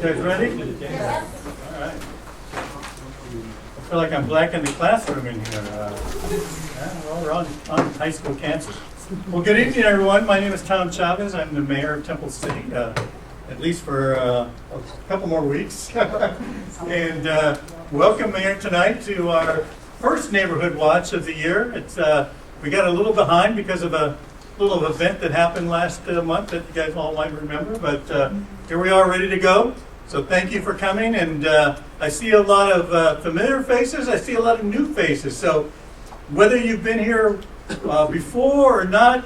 You guys ready? Yeah. All right. I feel like I'm black in the classroom in here. Well, we're on high school campus. Well, good evening, everyone. My name is Tom Chavez. I'm the mayor of Temple City, at least for a couple more weeks. And welcome, Mayor, tonight to our first neighborhood watch of the year. It's we got a little behind because of a little event that happened last month that you guys all might remember, but here we are ready to go. So thank you for coming, and I see a lot of familiar faces, I see a lot of new faces. So whether you've been here before or not,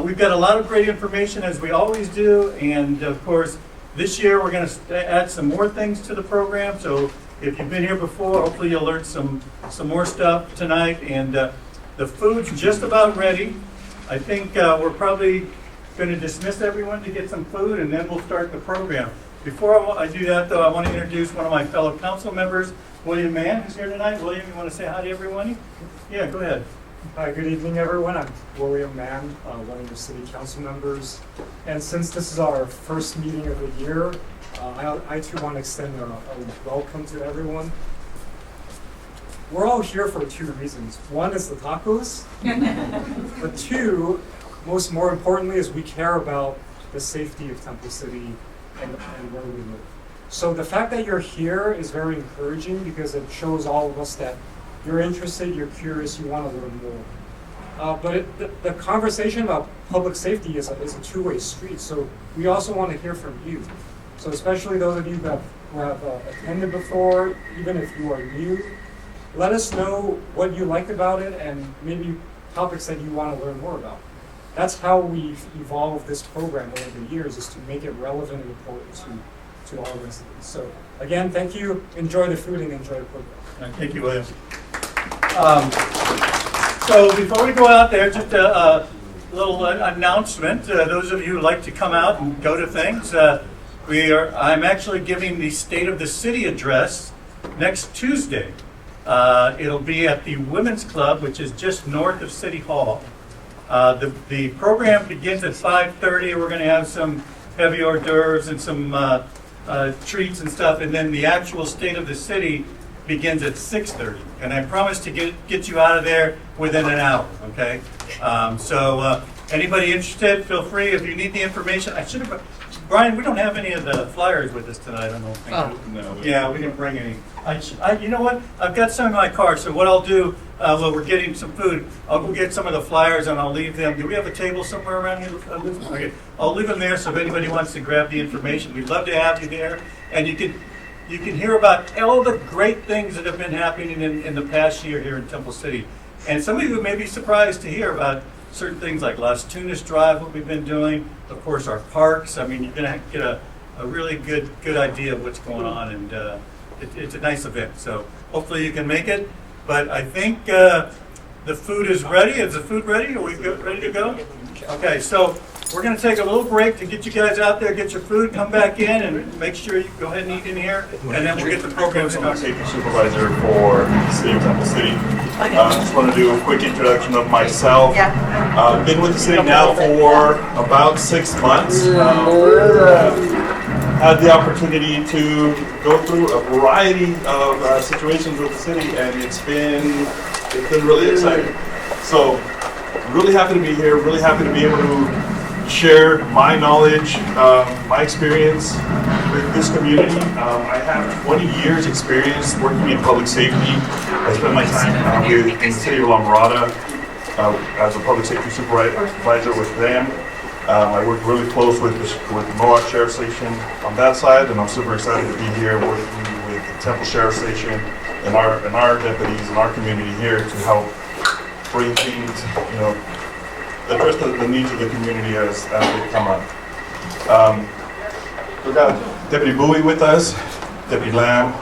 we've got a lot of great information as we always do, and of course this year we're going to add some more things to the program. So if you've been here before, hopefully you'll learn some more stuff tonight, and the food's just about ready. I think we're probably going to dismiss everyone to get some food, and then we'll start the program. Before I do that, though, I want to introduce one of my fellow council members, William Mann, who's here tonight. William, you want to say hi to everyone? Yeah, go ahead. Hi, good evening, everyone. I'm William Mann, one of your city council members. And since this is our first meeting of the year, I too want to extend a welcome to everyone. We're all here for two reasons. One is the tacos, but two, more importantly, is we care about the safety of Temple City and where we live. So the fact that you're here is very encouraging because it shows all of us that you're interested, you're curious, you want to learn more. But the conversation about public safety is a two-way street. So we also want to hear from you. So especially those of you who have attended before, even if you are new, let us know what you liked about it and maybe topics that you want to learn more about. That's how we've evolved this program over the years, is to make it relevant and important to all residents. So again, thank you. Enjoy the food and enjoy the program. Thank you, William. So before we go out there, just a little announcement. Those of you who like to come out and go to things, I'm actually giving the State of the City address next Tuesday. It'll be at the Women's Club, which is just north of City Hall. The program begins at 5:30. We're going to have some heavy hors d'oeuvres and some treats and stuff, and then the actual State of the City begins at 6:30. And I promise to get you out of there within an hour. Okay. So anybody interested, feel free. If you need the information, I should have. Brian, we don't have any of the flyers with us tonight, I don't think. Oh. No. Yeah, we didn't bring any. You know what? I've got some in my car, so what I'll do, while we're getting some food, I'll go get some of the flyers and I'll leave them. Do we have a table somewhere around here? Okay. I'll leave them there so if anybody wants to grab the information. We'd love to have you there. And you can hear about all the great things that have been happening in the past year here in Temple City. And some of you may be surprised to hear about certain things like Las Tunas Drive, what we've been doing, of course our parks. I mean, you're going to get a really good idea of what's going on, and it's a nice event. So hopefully you can make it. But I think the food is ready. Is the food ready? Are we ready to go? Okay, so we're going to take a little break to get you guys out there, get your food, come back in, and make sure you go ahead and eat in here, and then we'll get the program started. Safety supervisor for the city of Temple City. I just want to do a quick introduction of myself. Been with the city now for about 6 months. Had the opportunity to go through a variety of situations with the city, and it's been really exciting. So really happy to be here. Really happy to be able to share my knowledge, my experience with this community. I have 20 years experience working in public safety. I spent my time in the city of La Mirada as a public safety supervisor with them. I work really close with Mohawk Sheriff Station on that side, and I'm super excited to be here working with the Temple Sheriff Station and our deputies and our community here to help bring things, address the needs of the community as they come up. We've got Deputy Bowie with us, Deputy Lamb.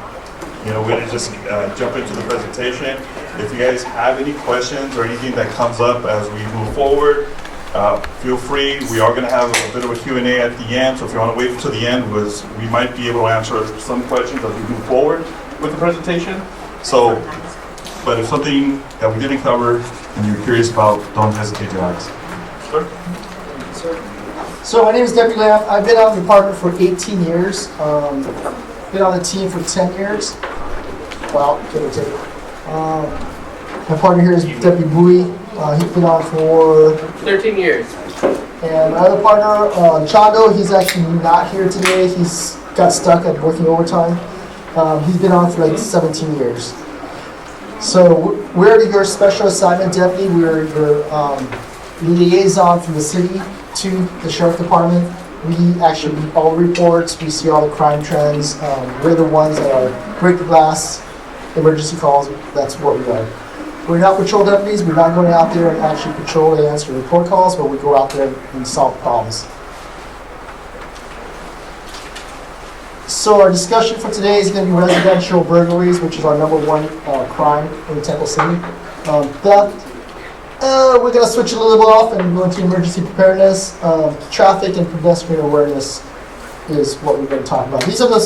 We're going to just jump into the presentation. If you guys have any questions or anything that comes up as we move forward, feel free. We are going to have a bit of a Q&A at the end, so if you want to wait until the end, we might be able to answer some questions as we move forward with the presentation. But if something that we didn't cover and you're curious about, don't hesitate to ask. Sir? So my name is Deputy Lamb. I've been on the department for 18 years. Been on the team for 10 years. Well, give or take. My partner here is Deputy Bowie. He's been on for 13 years. And my other partner, Chando, he's actually not here today. He's got stuck at working overtime. He's been on for like 17 years. So we're your special assignment deputy. We're your liaison from the city to the sheriff department. We actually read all reports. We see all the crime trends. We're the ones that are break the glass, emergency calls. That's what we are. We're not patrol deputies. We're not going out there and actually patrol and answer report calls, but we go out there and solve problems. So our discussion for today is going to be residential burglaries, which is our #1 crime in Temple City. Theft. We're going to switch a little bit off and go into emergency preparedness. Traffic and pedestrian awareness is what we're going to talk about. These are the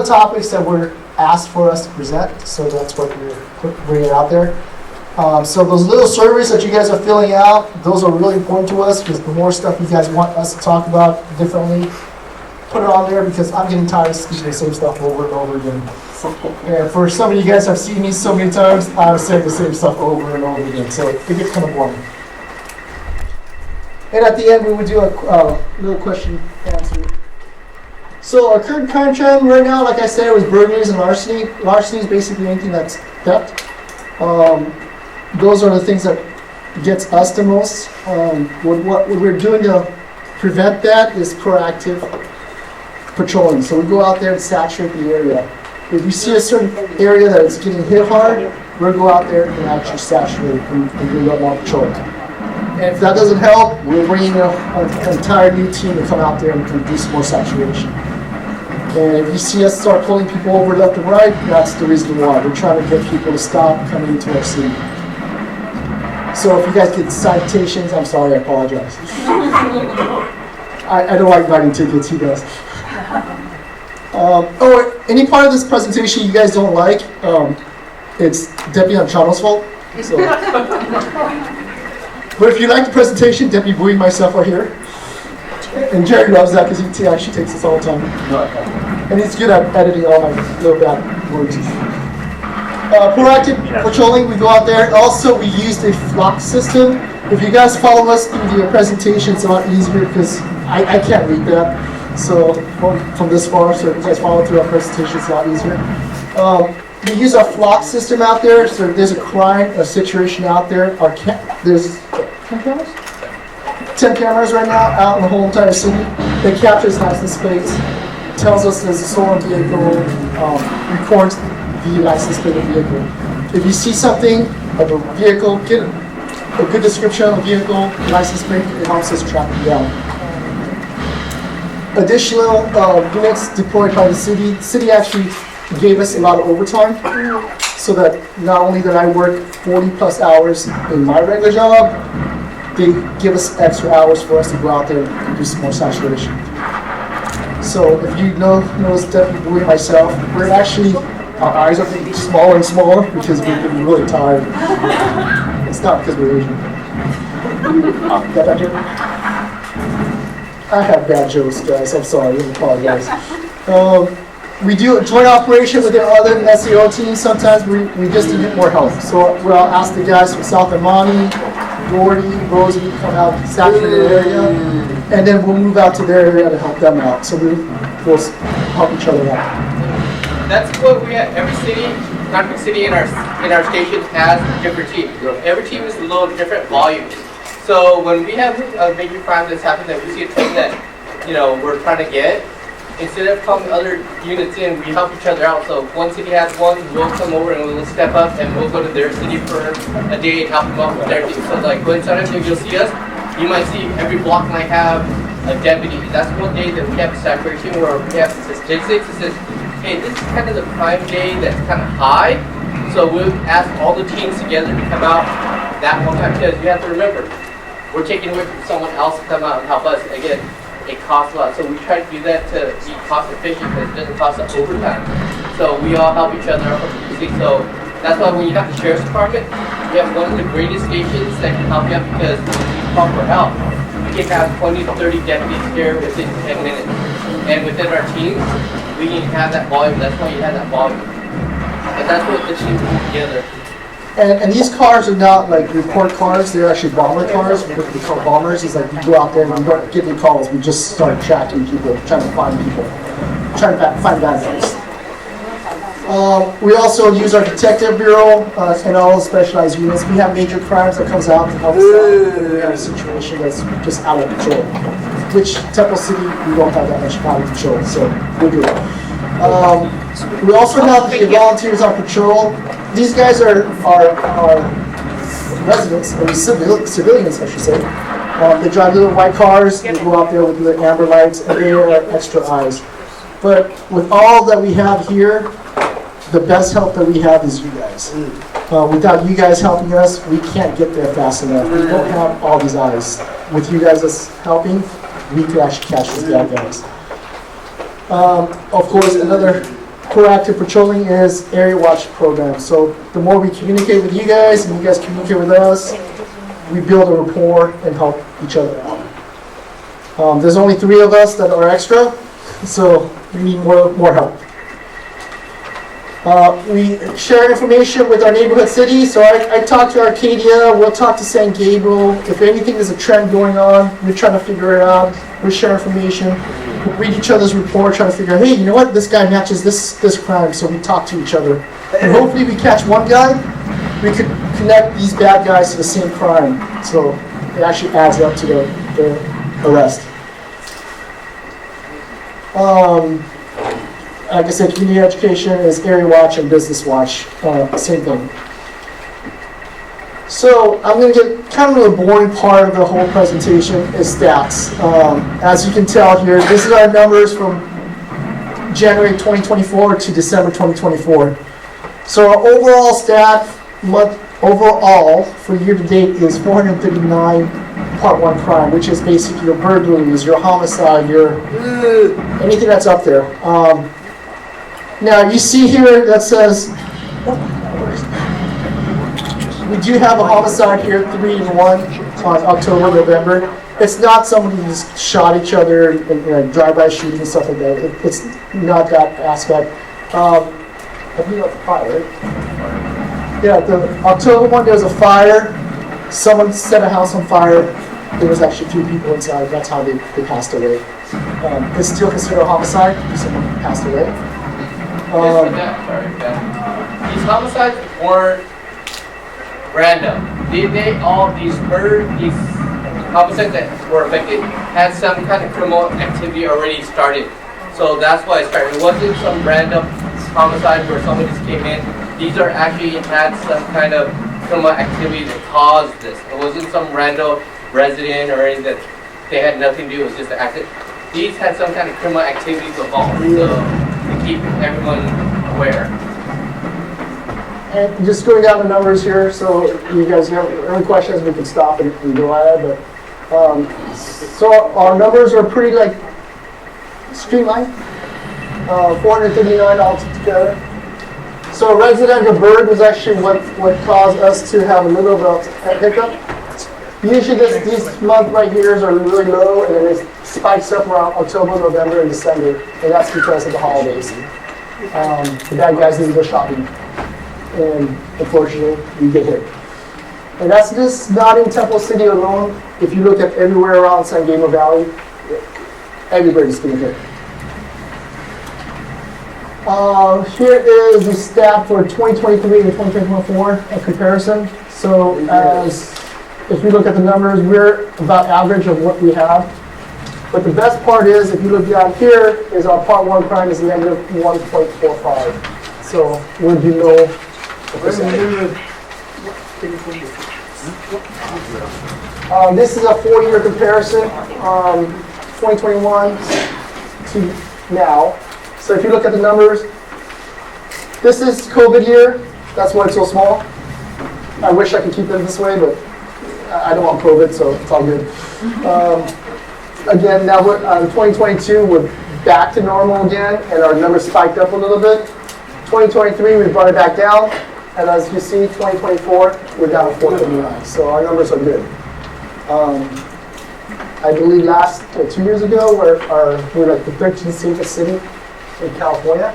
topics that were asked for us to present, so that's what we're bringing out there. So those little surveys that you guys are filling out, those are really important to us, because the more stuff you guys want us to talk about differently, put it on there, because I'm getting tired of speaking the same stuff over and over again. And for some of you guys have seen me so many times, I'm saying the same stuff over and over again, so it gets kind of boring. And at the end, we would do a little question answer. So our current crime trend right now, like I said, was burglaries and larceny. Larceny is basically anything that's theft. Those are the things that gets us the most. What we're doing to prevent that is proactive patrolling. So we go out there and saturate the area. If you see a certain area that is getting hit hard, we'll go out there and actually saturate and do more patrol. And if that doesn't help, we're bringing an entire new team to come out there and do some more saturation. And if you see us start pulling people over left and right, that's the reason why. We're trying to get people to stop coming into our city. So if you guys get citations, I'm sorry, I apologize. I don't like writing tickets, he does. Any part of this presentation you guys don't like, it's Deputy Anchano's fault. So. But if you like the presentation, Deputy Bowie and myself are here. And Jerry loves that because he actually takes this all the time. And he's good at editing all my little bad words. Proactive patrolling, we go out there. Also, we use a flock system. If you guys follow us through the presentation, it's a lot easier because I can't read that. So from this far, so if you guys follow through our presentation, it's a lot easier. We use our flock system out there. So if there's a situation out there, there's 10 cameras? 10 cameras right now out in the whole entire city. It captures license plates, tells us there's a stolen vehicle, records the license plate of the vehicle. If you see something of a vehicle, get a good description of the vehicle, license plate, it helps us track it down. Additional units deployed by the city. The city actually gave us a lot of overtime, so that not only did I work 40 plus hours in my regular job, they give us extra hours for us to go out there and do some more saturation. So if you notice Deputy Bowie and myself, we're actually, our eyes are getting smaller and smaller because we're getting really tired. It's not because we're Asian. Got that joke? I have bad jokes, guys. I'm sorry. I apologize. We do a joint operation with the other SEO teams. Sometimes we just need more help. So we'll ask the guys from South Amani, Gordy, Rosie to come out, saturate their area, and then we'll move out to their area to help them out. So we'll help each other out. That's what we have. Every city, Knoxville City in our station has different teams. Every team is a little different volumes. So when we have a major crime that's happened that we see a team that we're trying to get, instead of calling other units in, we help each other out. So if one city has one, we'll come over and we'll step up and we'll go to their city for a day and help them out with their team. So like when sometimes you'll see us, you might see every block might have a deputy. That's one day that we have a saturation where we have statistics that says, hey, this is kind of the prime day that's kind of high. So we'll ask all the teams together to come out that one time, because you have to remember, we're taking away from someone else to come out and help us. Again, it costs a lot. So we try to do that to be cost efficient because it doesn't cost us overtime. So we all help each other out from the city. So that's why when you have the sheriff's department, you have one of the greatest stations that can help you out, because when you call for help, you can have 20 to 30 deputies here within 10 minutes. And within our teams, we can have that volume. That's why you have that volume. And that's what the team put together. And these cars are not like report cars, they're actually bomber cars. What we call bombers is like you go out there and you don't get any calls, we just start tracking people, trying to find people, trying to find bad guys. We also use our detective bureau and all the specialized units. We have major crimes that comes out to help us out when we have a situation that's just out of control. Which Temple City, we don't have that much out of control, so we're good. We also have the volunteers on patrol. These guys are residents, or civilians, I should say. They drive little white cars, they go out there with the amber lights, and they are extra eyes. But with all that we have here, the best help that we have is you guys. Without you guys helping us, we can't get there fast enough. We don't have all these eyes. With you guys helping, we can actually catch those bad guys. Of course, another proactive patrolling is area watch program. So the more we communicate with you guys and you guys communicate with us, we build a rapport and help each other out. There's only 3 of us that are extra, so we need more help. We share information with our neighborhood cities. So I talk to Arcadia, we'll talk to San Gabriel. If anything is a trend going on, we're trying to figure it out. We share information. We read each other's report, trying to figure out, hey, you know what? This guy matches this crime, so we talk to each other. And hopefully we catch one guy, we could connect these bad guys to the same crime. So it actually adds up to the arrest. Like I said, community education is area watch and business watch, same thing. So I'm going to get kind of the boring part of the whole presentation is stats. As you can tell here, this is our numbers from January 2024 to December 2024. So our overall stat overall for year to date is 439 Part 1 crime, which is basically your burglaries, your homicide, your anything that's up there. Now you see here that says, we do have a homicide here, 3 in 1 on October, November. It's not somebody who just shot each other in drive-by shooting and stuff like that. It's not that aspect. I think that's a fire, right? Yeah, the October one, there was a fire. Someone set a house on fire. There was actually 3 people inside. That's how they passed away. It's still considered a homicide if someone passed away. These homicides weren't random. They all these homicides that were affected had some kind of criminal activity already started. So that's why it started. It wasn't some random homicide where somebody just came in. These are actually had some kind of criminal activity that caused this. It wasn't some random resident or anything that they had nothing to do. It was just an accident. These had some kind of criminal activities involved. So to keep everyone aware. And just going down the numbers here, so you guys have any questions, we can stop and go at it. But so our numbers are pretty like streamlined. 439 altogether. So residential bird was actually what caused us to have a little of a hiccup. Usually these months right here are really low, and then it spikes up around October, November, and December, and that's because of the holidays. The bad guys need to go shopping, and unfortunately, we get hit. And that's just not in Temple City alone. If you look at everywhere around San Gabriel Valley, everybody's getting hit. Here is the stat for 2023 and 2024, a comparison. So if you look at the numbers, we're about average of what we have. But the best part is, if you look down here, is our Part 1 crime is negative 1.45. So we're below the percentage. This is a 4-year comparison, 2021 to now. So if you look at the numbers, this is COVID year. That's why it's so small. I wish I could keep it this way, but I don't want COVID, so it's all good. Again, now 2022, we're back to normal again, and our numbers spiked up a little bit. 2023, we brought it back down, and as you see, 2024, we're down to 439. So our numbers are good. I believe 2 years ago, we're like the 13th safest city in California.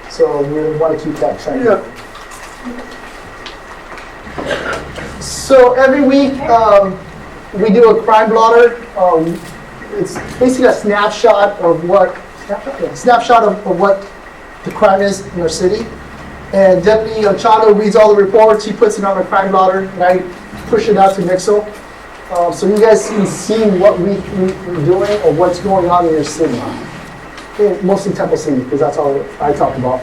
So we want to keep that trend. Yeah. So every week we do a crime blotter. It's basically a snapshot of what the crime is in our city. And Deputy Chano reads all the reports. He puts it on a crime blotter, and I push it out to Nixle. So you guys can see what we're doing or what's going on in your city. Mostly Temple City, because that's all I talk about.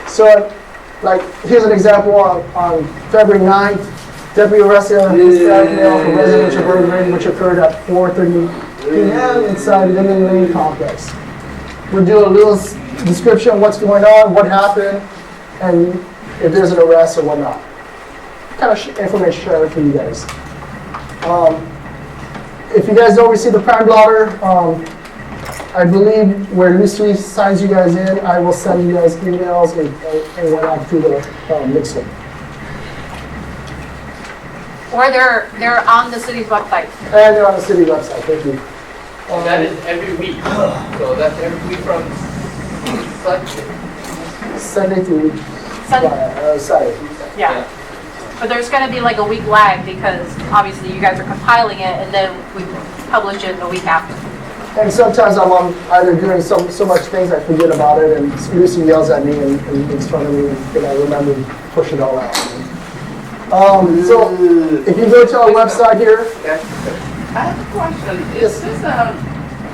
So, like, here's an example on February 9th. Deputy arrested a Hispanic male for residential burglary, which occurred at 4:30 p.m. inside Linden Lane complex. We'll do a little description of what's going on, what happened, and if there's an arrest or whatnot. Kind of information sharing for you guys. If you guys don't receive the crime blotter, I believe where Lucy signs you guys in, I will send you guys emails and whatnot through the mixer. Or they're on the city's website. And they're on the city website, thank you. And that is every week. So that's every week from Sunday through Saturday. Yeah. But there's going to be like a week lag because obviously you guys are compiling it and then we publish it the week after. And sometimes I'm either doing so much things I forget about it, and Lucy yells at me and makes fun of me, and I remember to push it all out. So if you go to our website here. I have a question. Is this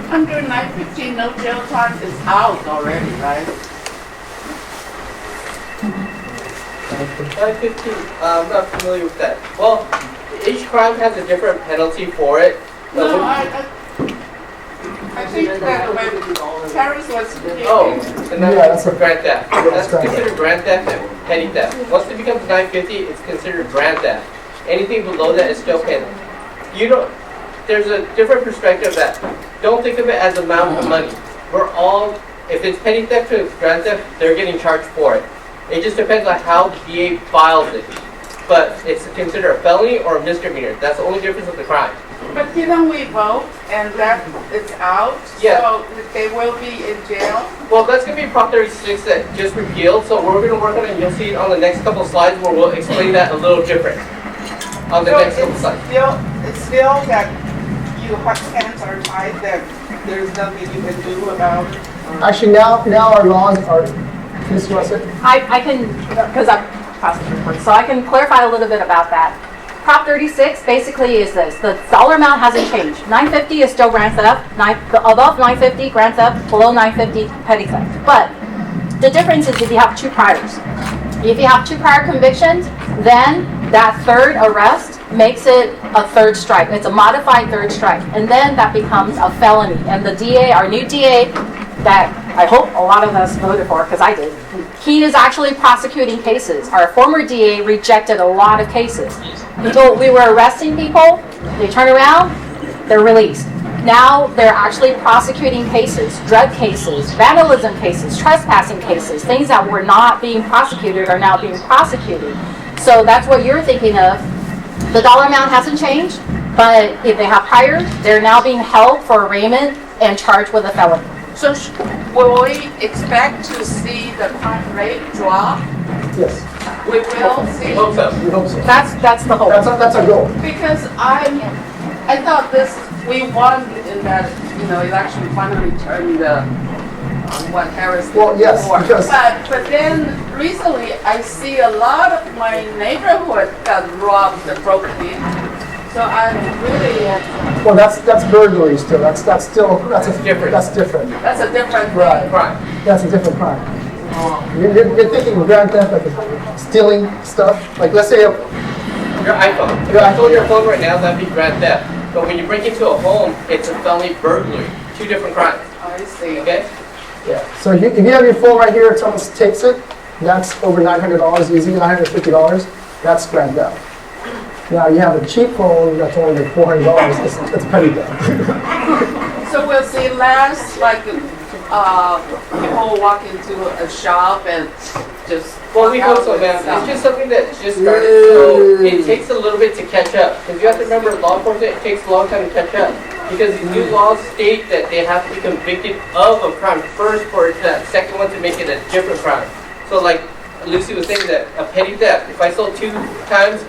under 9:15 no jail time is out already, right? 9:15. I'm not familiar with that. Well, each crime has a different penalty for it. No, I think that when Paris was speaking, and that's for grand theft. That's considered grand theft and petty theft. Once it becomes 950, it's considered grand theft. Anything below that is still petty. There's a different perspective that don't think of it as amount of money. If it's petty theft to grand theft, they're getting charged for it. It just depends on how the DA files it. But it's considered a felony or a misdemeanor. That's the only difference of the crime. but didn't we vote and that it's out? Yeah. So they will be in jail? Well, that's going to be Prop 36 that just repealed, so we're going to work on it, and you'll see it on the next couple slides where we'll explain that a little different. On the next couple slides. It's still that you have hands are tied, that there's nothing you can do about it? Actually, now our laws are. Ms. Russett? I can, because I'm prosecutor, so I can clarify a little bit about that. Prop 36 basically is this: the dollar amount hasn't changed. 950 is still grand theft. Above 950, grand theft. Below 950, petty theft. But the difference is if you have two priors. If you have two prior convictions, then that third arrest makes it a third strike. It's a modified third strike, and then that becomes a felony. And the DA, our new DA, that I hope a lot of us voted for, because I did, he is actually prosecuting cases. Our former DA rejected a lot of cases. Until we were arresting people, they turn around, they're released. Now they're actually prosecuting cases, drug cases, vandalism cases, trespassing cases. Things that were not being prosecuted are now being prosecuted. So that's what you're thinking of. The dollar amount hasn't changed, but if they have priors, they're now being held for arraignment and charged with a felony. So will we expect to see the crime rate drop? Yes. We will see? We hope so. We hope so. That's the hope. That's our goal. Because I thought we won in that, election, finally turned what Harris did Well, yes, before. because- But then recently I see a lot of my neighborhood got robbed and broken in. So I'm really, Well, that's burglary still. That's different. different. That's different. that's a different thing. Right. Crime. That's a different crime. You're thinking of grand theft, like stealing stuff. Like, let's say Your iPhone. If I stole your phone right now, that'd be grand theft. But when you break into a home, it's a felony burglary. Two different crimes. I see. Okay? yeah. So if you have your phone right here, if someone takes it, that's over $900 easy, $950. That's grand theft. Now you have a cheap phone that's only like $400. It's petty theft. So we'll see less, like, people walk into a shop and just. Well, we walk hope out so, with man. stuff. It's just something that just started, so it takes a little bit to catch up. Because you have to remember, law enforcement, it takes a long time to catch up. because these new laws state that they have to be convicted of a crime first for that second one to make it a different crime. So like Lucy was saying that a petty theft, if I sold 2 times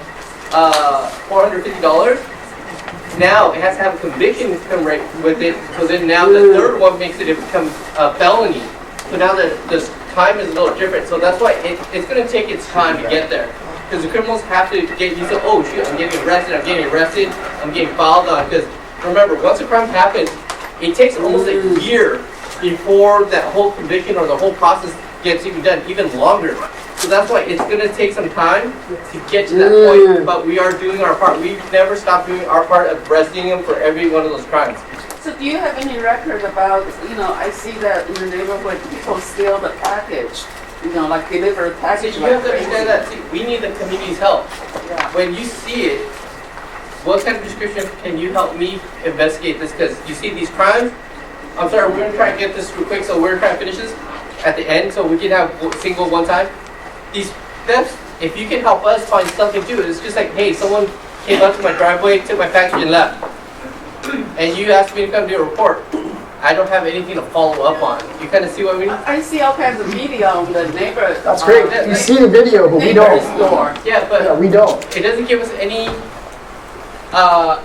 $450, now it has to have a conviction come right with it. So then now the third one makes it become a felony. So now the time is a little different. So that's why it's going to take its time to get there. Because the criminals have to get used to, oh shoot, I'm getting arrested, I'm getting filed on. Because remember, once a crime happens, it takes almost a year before that whole conviction or the whole process gets even done, even longer. So that's why it's going to take some time to get to that point, but we are doing our part. We've never stopped doing our part of arresting them for every one of those crimes. So do you have any record about, I see that in the neighborhood, people steal the package, like deliver a See, package. you have to understand that, we need the community's help. Yeah. When you see it, what kind of description can you help me investigate this? Because you see these crimes, I'm sorry, we're going to try and get this real quick, so we're trying to finish this at the end so we can have single one time. These thefts, if you can help us find something to do, it's just like, hey, someone came up to my driveway, took my package and left. And you asked me to come do a report. I don't have anything to follow up on. You kind of see what I mean? I see all kinds of media on the neighbor. That's great. You see the video, but we Neighbor don't. store. Yeah, but Yeah, we don't. it doesn't give us any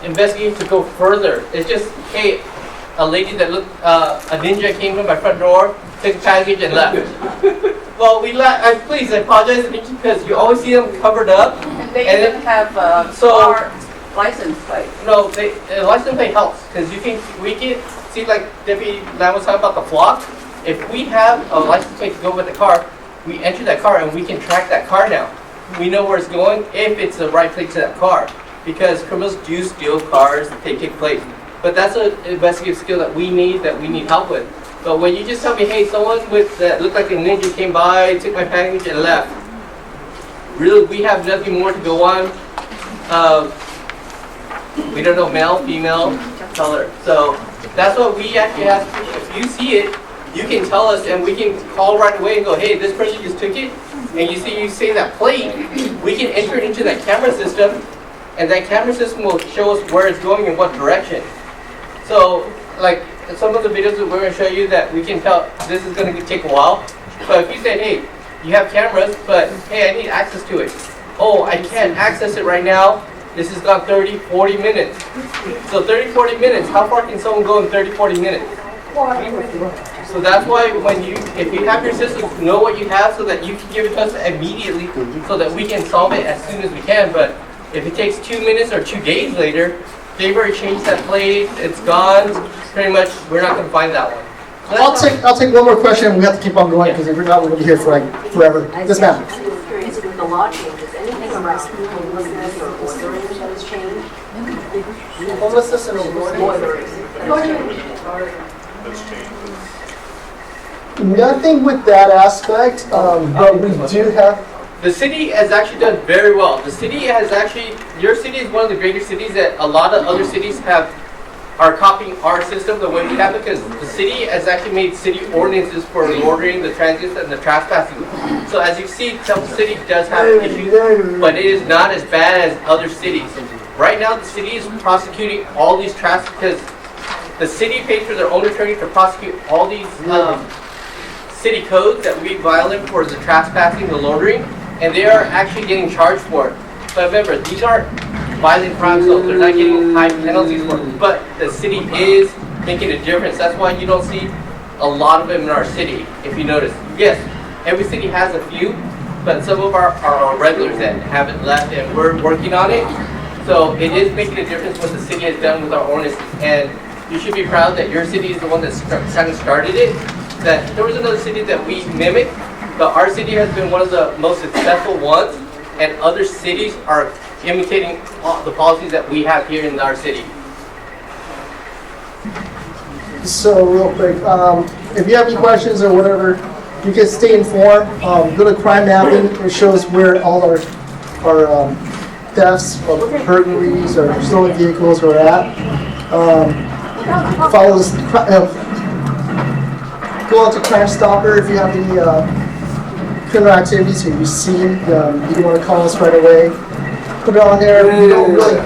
investigation to go further. It's just, hey, a lady that looked, a ninja came to my front door, took a package and left. Well, please, I apologize because you always see them covered up. And they And even have so- car license plate. No, license plate helps because we can see like Deputy Lam was talking about the flock. If we have a license plate to go with the car, we enter that car and we can track that car now. We know where it's going if it's the right plate to that car, because criminals do steal cars and take plates. But that's an investigative skill that we need help with. But when you just tell me, hey, someone that looked like a ninja came by, took my package and left, really, we have nothing more to go on. We don't know male, female, color. So that's what we actually have. If you see it, you can tell us and we can call right away and go, hey, this person just took it. And you say that plate, we can enter it into that camera system, and that camera system will show us where it's going in what direction. So, like some of the videos that we're going to show you, that we can tell this is going to take a while. But if you say, hey, you have cameras, but hey, I need access to it. Oh, I can't access it right now. This has gone 30, 40 minutes. So 30, 40 minutes, how far can someone go in 30, 40 minutes? So that's why if you have your system, know what you have so that you can give it to us immediately so that we can solve it as soon as we can. But if it takes 2 minutes or 2 days later, they've already changed that plate, it's gone, pretty much we're not going to find that one. I'll take one more question. We have to keep on going because if we're not, we're going to be here for like forever. This man. I'm curious with the law changes, anything around homelessness or ordering that has changed? Homelessness and nothing with that aspect, but we do have. The city has actually done very well. The city has actually, your city is one of the greater cities that a lot of other cities are copying our system the way we have it, because the city has actually made city ordinances for loitering, the transients, and the trespassing. So as you see, Temple City does have issues, but it is not as bad as other cities. Right now, the city is prosecuting all these traffic because the city pays for their own attorney to prosecute all these city codes that we violate for the trespassing, the loitering, and they are actually getting charged for it. But remember, these aren't violent crimes, so they're not getting high penalties for it. But the city is making a difference. That's why you don't see a lot of them in our city, if you notice. Yes, every city has a few, but some of our regulars that haven't left, and we're working on it. So it is making a difference what the city has done with our ordinance. And you should be proud that your city is the one that kind of started it. That there was another city that we mimicked, but our city has been one of the most successful ones, and other cities are imitating all the policies that we have here in our city. So real quick, if you have any questions or whatever, you can stay informed. Go to crime mapping. It shows where all our thefts, or burglaries, or stolen vehicles are at. Follow this. Go out to Crime Stopper if you have any criminal activities or you've seen. You want to call us right away. Put it on there. We don't really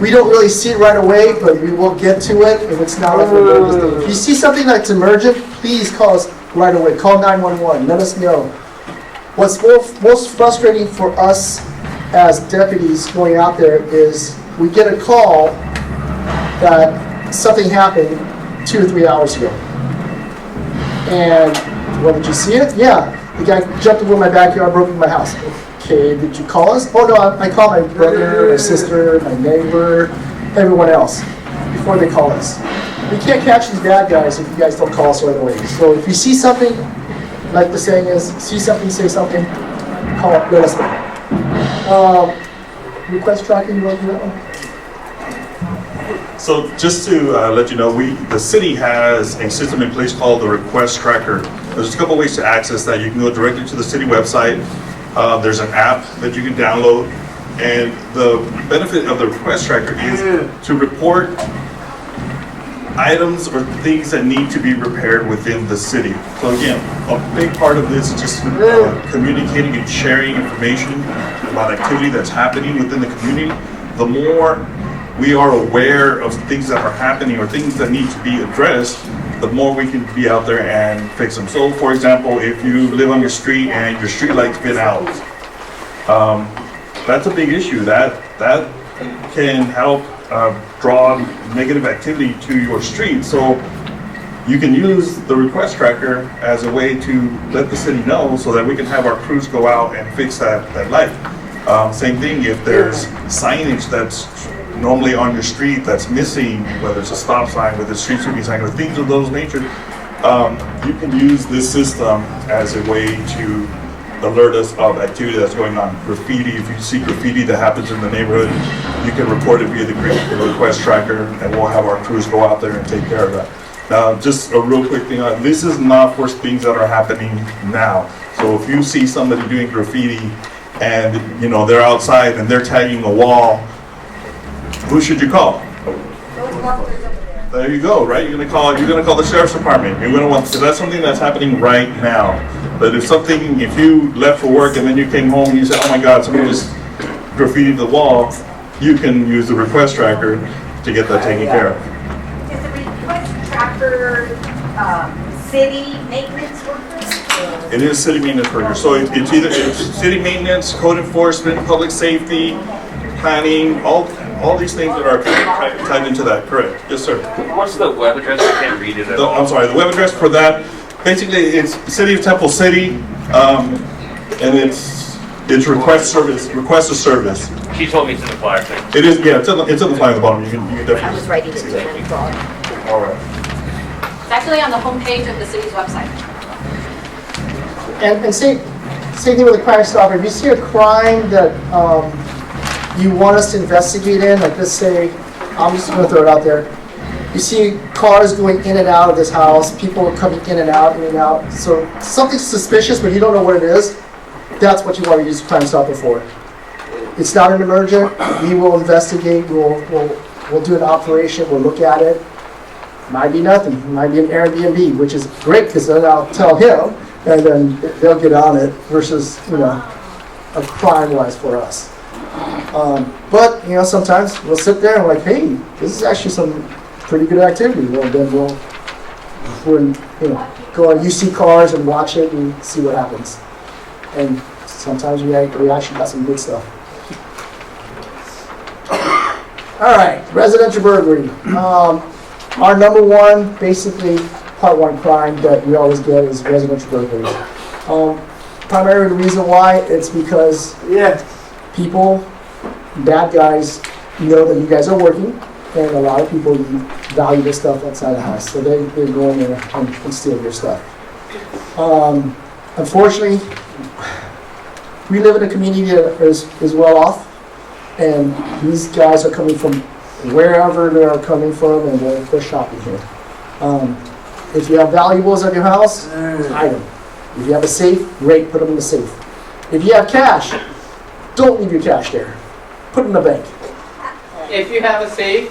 We don't really see it right away, but we will get to it if it's not like an emergency thing. If you see something that's emergent, please call us right away. Call 911. Let us know. What's most frustrating for us as deputies going out there is we get a call that something happened 2 or 3 hours ago. And, well, did you see it? Yeah. The guy jumped into my backyard, broke into my house. Okay, did you call us? Oh, no, I called my brother, my sister, my neighbor, everyone else before they call us. We can't catch these bad guys if you guys don't call us right away. So if you see something, like the saying is, see something, say something, call up, let us know. Request tracking, you want to do that one? So just to let you know, the city has a system in place called the Request Tracker. There's a couple ways to access that. You can go directly to the city website. There's an app that you can download. And the benefit of the Request Tracker is to report items or things that need to be repaired within the city. So again, a big part of this is just communicating and sharing information about activity that's happening within the community. The more we are aware of things that are happening or things that need to be addressed, the more we can be out there and fix them. So for example, if you live on your street and your street light's been out, that's a big issue. That can help draw negative activity to your street. So you can use the Request Tracker as a way to let the city know so that we can have our crews go out and fix that light. Same thing if there's signage that's normally on your street that's missing, whether it's a stop sign, whether it's a street sweeping sign, or things of those nature, you can use this system as a way to alert us of activity that's going on. Graffiti, if you see graffiti that happens in the neighborhood, you can report it via the Request Tracker, and we'll have our crews go out there and take care of that. Now, just a real quick thing, this is not for things that are happening now. So if you see somebody doing graffiti and they're outside and they're tagging a wall, who should you call? There you go, right? You're gonna call the sheriff's department. You're gonna want, so that's something that's happening right now. But if you left for work and then you came home and you said, oh my God, somebody just graffitied the wall, you can use the Request Tracker to get that taken care of. Is the Request Tracker city maintenance workers? It is city maintenance workers. So it's either city maintenance, code enforcement, public safety, planning, all these things that are tied into that. Correct. Yes, sir. What's the web address? I can't read it at all. I'm sorry. The web address for that, basically, it's City of Temple City, and it's request a service. She told me it's in the flyer thing. It is. Yeah, it's in the flyer at the bottom. You can definitely. I was writing it down. All right. It's actually on the homepage of the city's website. And same thing with the Crime Stopper. If you see a crime that you want us to investigate in, like let's say, I'm just going to throw it out there. You see cars going in and out of this house, people are coming in and out. So something suspicious, but you don't know what it is. That's what you want to use Crime Stopper for. It's not an emergent. We will investigate. We'll do an operation. We'll look at it. Might be nothing. It might be an Airbnb, which is great because then I'll tell him, and then they'll get on it. Versus a crime-wise for us. But sometimes we'll sit there and we're like, hey, this is actually some pretty good activity. Well, then we'll go on UC cars and watch it and see what happens. And sometimes we actually got some good stuff. All right, residential burglary. Our number one, basically, part one crime that we always get is residential burglaries. Primarily the reason why, it's because people, bad guys, know that you guys are working, and a lot of people value this stuff outside the house, so they go in there and steal your stuff. Unfortunately, we live in a community that is well off, and these guys are coming from wherever they are coming from, and they're shopping here. If you have valuables at your house, hide them. If you have a safe, great, put them in the safe. If you have cash, don't leave your cash there. Put it in the bank. If you have a safe,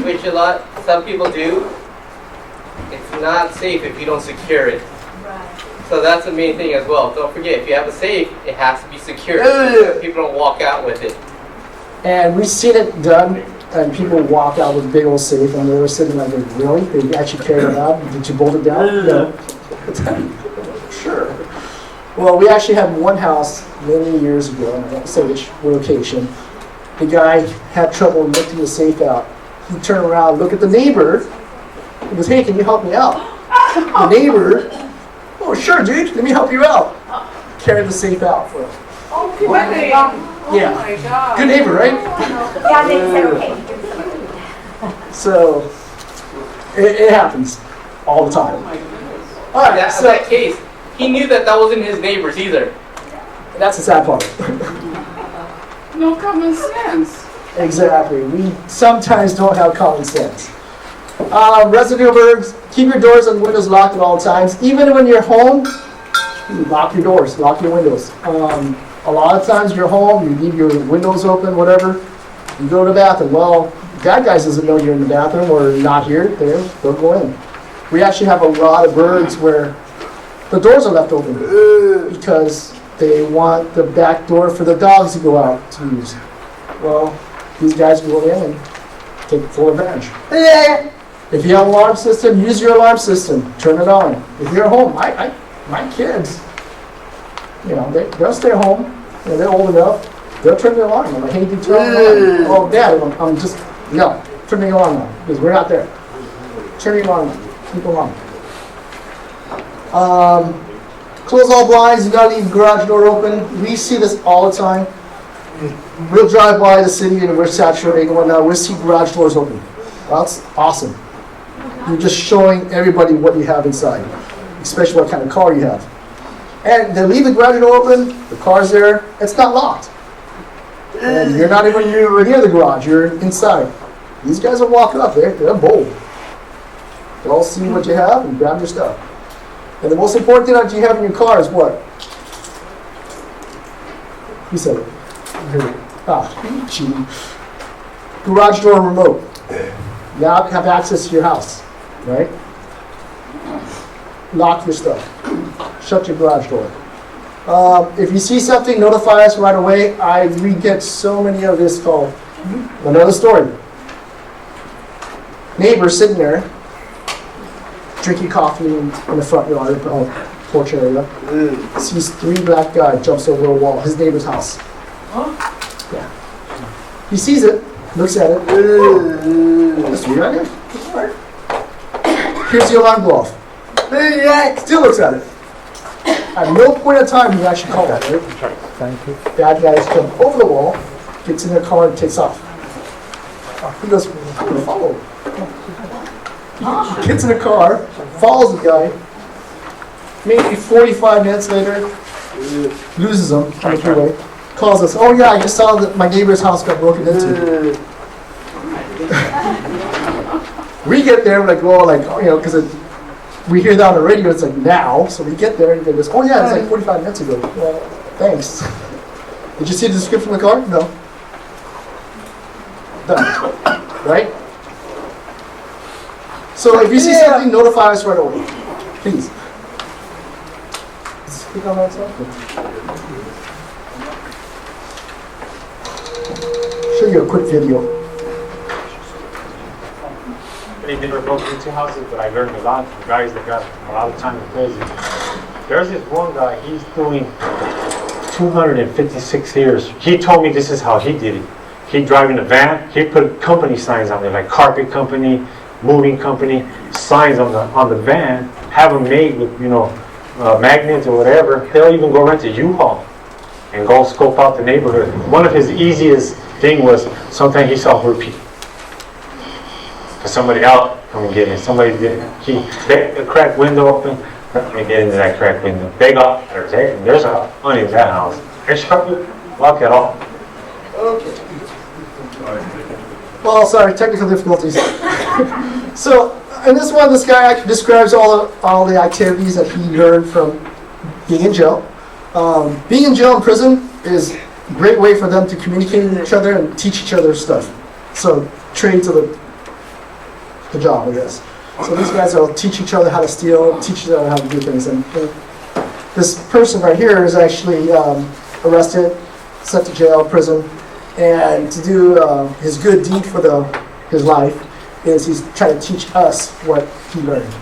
which some people do, it's not safe if you don't secure it. So that's the main thing as well. Don't forget, if you have a safe, it has to be secure. People don't walk out with it. And we've seen it done and people walk out with a big old safe, and they were sitting like, really? They actually carried it out? Did you bolt it down? No. It's heavy. Sure. Well, we actually had one house many years ago, and I won't say which location. The guy had trouble lifting the safe out. He turned around, looked at the neighbor. He goes, hey, can you help me out? The neighbor, oh, sure, dude, let me help you out. Carried the safe out for him. Oh, really? Yeah. Oh my God. Good neighbor, right? Yeah, they said, okay. So, it happens all the time. Oh my goodness. All right, In so that case, he knew that wasn't his neighbors either. that's the sad part. No common sense. Exactly. We sometimes don't have common sense. Residential burgs, keep your doors and windows locked at all times. Even when you're home, lock your doors, lock your windows. A lot of times you're home, you leave your windows open, whatever. You go to the bathroom. Well, bad guys doesn't know you're in the bathroom or not here. They'll go in. We actually have a lot of birds where the doors are left open because they want the back door for the dogs to go out to use. Well, these guys will go in and take full advantage. If you have an alarm system, use your alarm system. Turn it on. If you're at home, my kids, they'll stay home. They're old enough. They'll turn the alarm on. I'm like, hey, did you turn the alarm? Oh, Dad, I'm just, no, turn the alarm on because we're not there. Turn the alarm on. Keep the alarm. Close all blinds. You gotta leave the garage door open. We see this all the time. We'll drive by the city and we're saturating and whatnot. We'll see garage doors open. That's awesome. You're just showing everybody what you have inside, especially what kind of car you have. And they leave the garage door open, the car's there, it's not locked. And you're not even near the garage, you're inside. These guys are walking up, they're bold. They'll see what you have and grab your stuff. And the most important thing that you have in your car is what? Who said it? Cheating. Garage door remote. Now you have access to your house, right? Lock your stuff. Shut your garage door. If you see something, notify us right away. We get so many of this called. Another story. Neighbor sitting there, drinking coffee in the front yard, porch area. Sees 3 black guys, jumps over a wall, his neighbor's house. Yeah. He sees it, looks at it. That's weird, right here. Here's the alarm go off. Still looks at it. At no point in time he actually called that, right? Thank you. Bad guys jump over the wall, gets in their car and takes off. He goes, I'm gonna follow. Gets in the car, follows the guy. Maybe 45 minutes later, loses him on the freeway. Calls us, oh yeah, I just saw that my neighbor's house got broken into. We get there, we're like, well, because we hear that on the radio, it's like now, so we get there and they goes, oh yeah, it's like 45 minutes ago. Well, thanks. Did you see the description of the car? No. Done. Right? So if you see something, notify us right away. Please. Click on that stuff. Show you a quick video. They never broke into houses, but I learned a lot from guys that got a lot of time in prison. There's this one guy, he's doing 256 years. He told me this is how he did it. He'd drive in a van, he'd put company signs on there, like carpet company, moving company, signs on the van, have them made with, magnets or whatever. He'll even go rent a U-Haul and go scope out the neighborhood. One of his easiest thing was sometimes he saw repeat. Somebody out, come and get in. Somebody did. A cracked window open, let me get into that cracked window. They got, there's a money in that house. They shut you, lock it off. Okay. Well, sorry, technical difficulties. So, in this one, this guy actually describes all the activities that he learned from being in jail. Being in jail and prison is a great way for them to communicate with each other and teach each other stuff. So, trades of the job, I guess. So these guys will teach each other how to steal, teach each other how to do things. And this person right here is actually arrested, sent to jail, prison. And to do his good deed for his life is he's trying to teach us what he learned.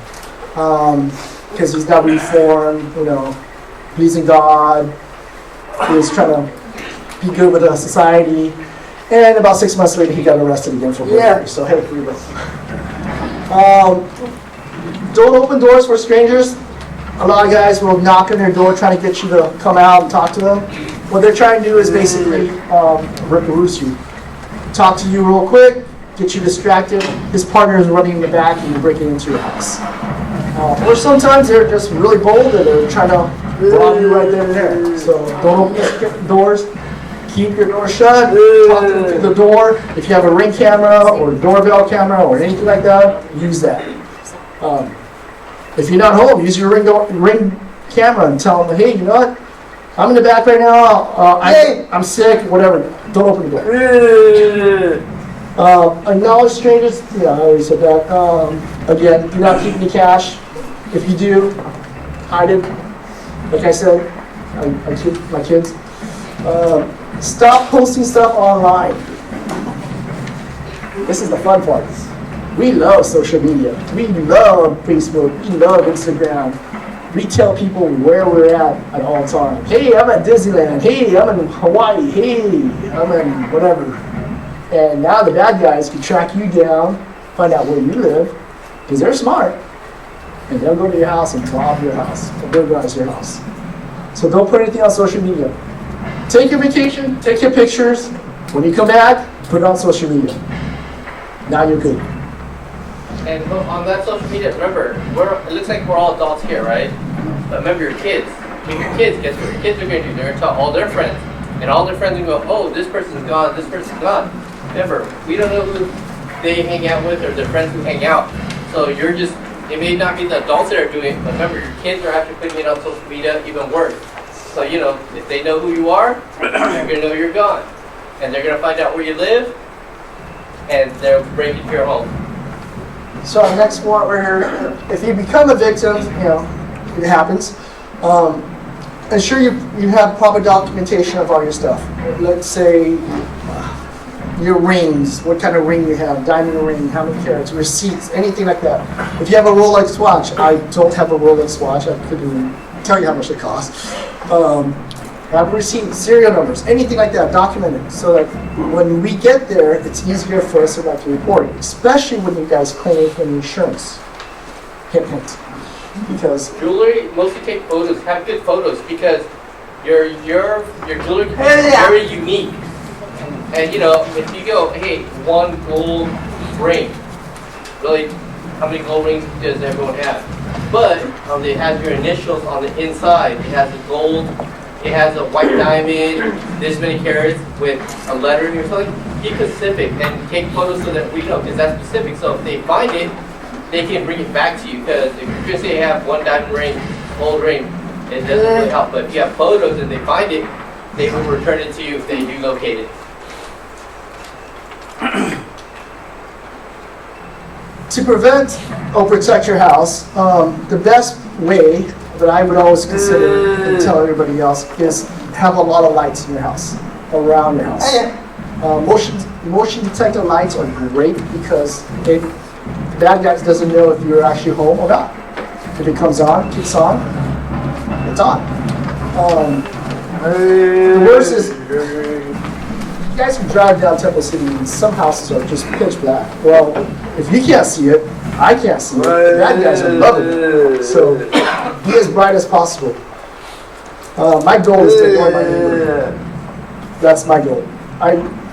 Because he's now reformed, pleasing God. He's trying to be good with society. And about 6 months later, he got arrested again for burglary. So hey, free will. Don't open doors for strangers. A lot of guys will knock on their door trying to get you to come out and talk to them. What they're trying to do is basically roost you. Talk to you real quick, get you distracted. His partner is running in the back and you're breaking into your house. Or sometimes they're just really bold and they're trying to rob you right then and there. So don't open the doors. Keep your door shut. Talk to them through the door. If you have a Ring camera or doorbell camera or anything like that, use that. If you're not home, use your Ring camera and tell them, hey, you know what? I'm in the back right now. I'm sick, whatever. Don't open the door. Acknowledge strangers. Yeah, I already said that. Again, do not keep any cash. If you do, hide it. Like I said, I keep my kids. Stop posting stuff online. This is the fun part. We love social media. We love Facebook. We love Instagram. We tell people where we're at all times. Hey, I'm at Disneyland. Hey, I'm in Hawaii. Hey, I'm in whatever. And now the bad guys can track you down, find out where you live, because they're smart. And they'll go to your house and rob your house, or burglarize your house. So don't put anything on social media. Take your vacation, take your pictures. When you come back, put it on social media. Now you're good. And on that social media, remember, it looks like we're all adults here, right? But remember your kids. If your kids, guess what your kids are going to do? They're going to tell all their friends. And all their friends are going to go, oh, this person's gone, this person's gone. Remember, we don't know who they hang out with or their friends who hang out. So it may not be the adults that are doing it, but remember, your kids are actually putting it on social media even worse. So, if they know who you are, they're going to know you're gone. And they're going to find out where you live, and they'll break into your home. So our next one, if you become a victim, it happens. Ensure you have proper documentation of all your stuff. Let's say your rings, what kind of ring you have, diamond ring, how many carats, receipts, anything like that. If you have a Rolex watch, I don't have a Rolex watch. I couldn't tell you how much it costs. Have receipts, serial numbers, anything like that, document it, so that when we get there, it's easier for us to report it, especially when you guys claim for insurance. Hint, hint. Because jewelry, mostly take photos. Have good photos because your jewelry is very unique. And if you go, hey, one gold ring, really, how many gold rings does everyone have? But it has your initials on the inside. It has the gold. It has a white diamond, this many carats with a lettering or something. Be specific and take photos so that we know, because that's specific. So if they find it, they can bring it back to you. Because if you're going to say you have one diamond ring, gold ring, it doesn't really help. But if you have photos and they find it, they will return it to you if they do locate it. to prevent or protect your house, the best way that I would always consider and tell everybody else is have a lot of lights in your house, around your house. Motion detector lights are great because the bad guy doesn't know if you're actually home or not. If it comes on, it's on, it's on. The worst is, you guys can drive down Temple City and some houses are just pitch black. Well, if you can't see it, I can't see it. The bad guys are loving it. So be as bright as possible. My goal is to annoy my neighbor. That's my goal.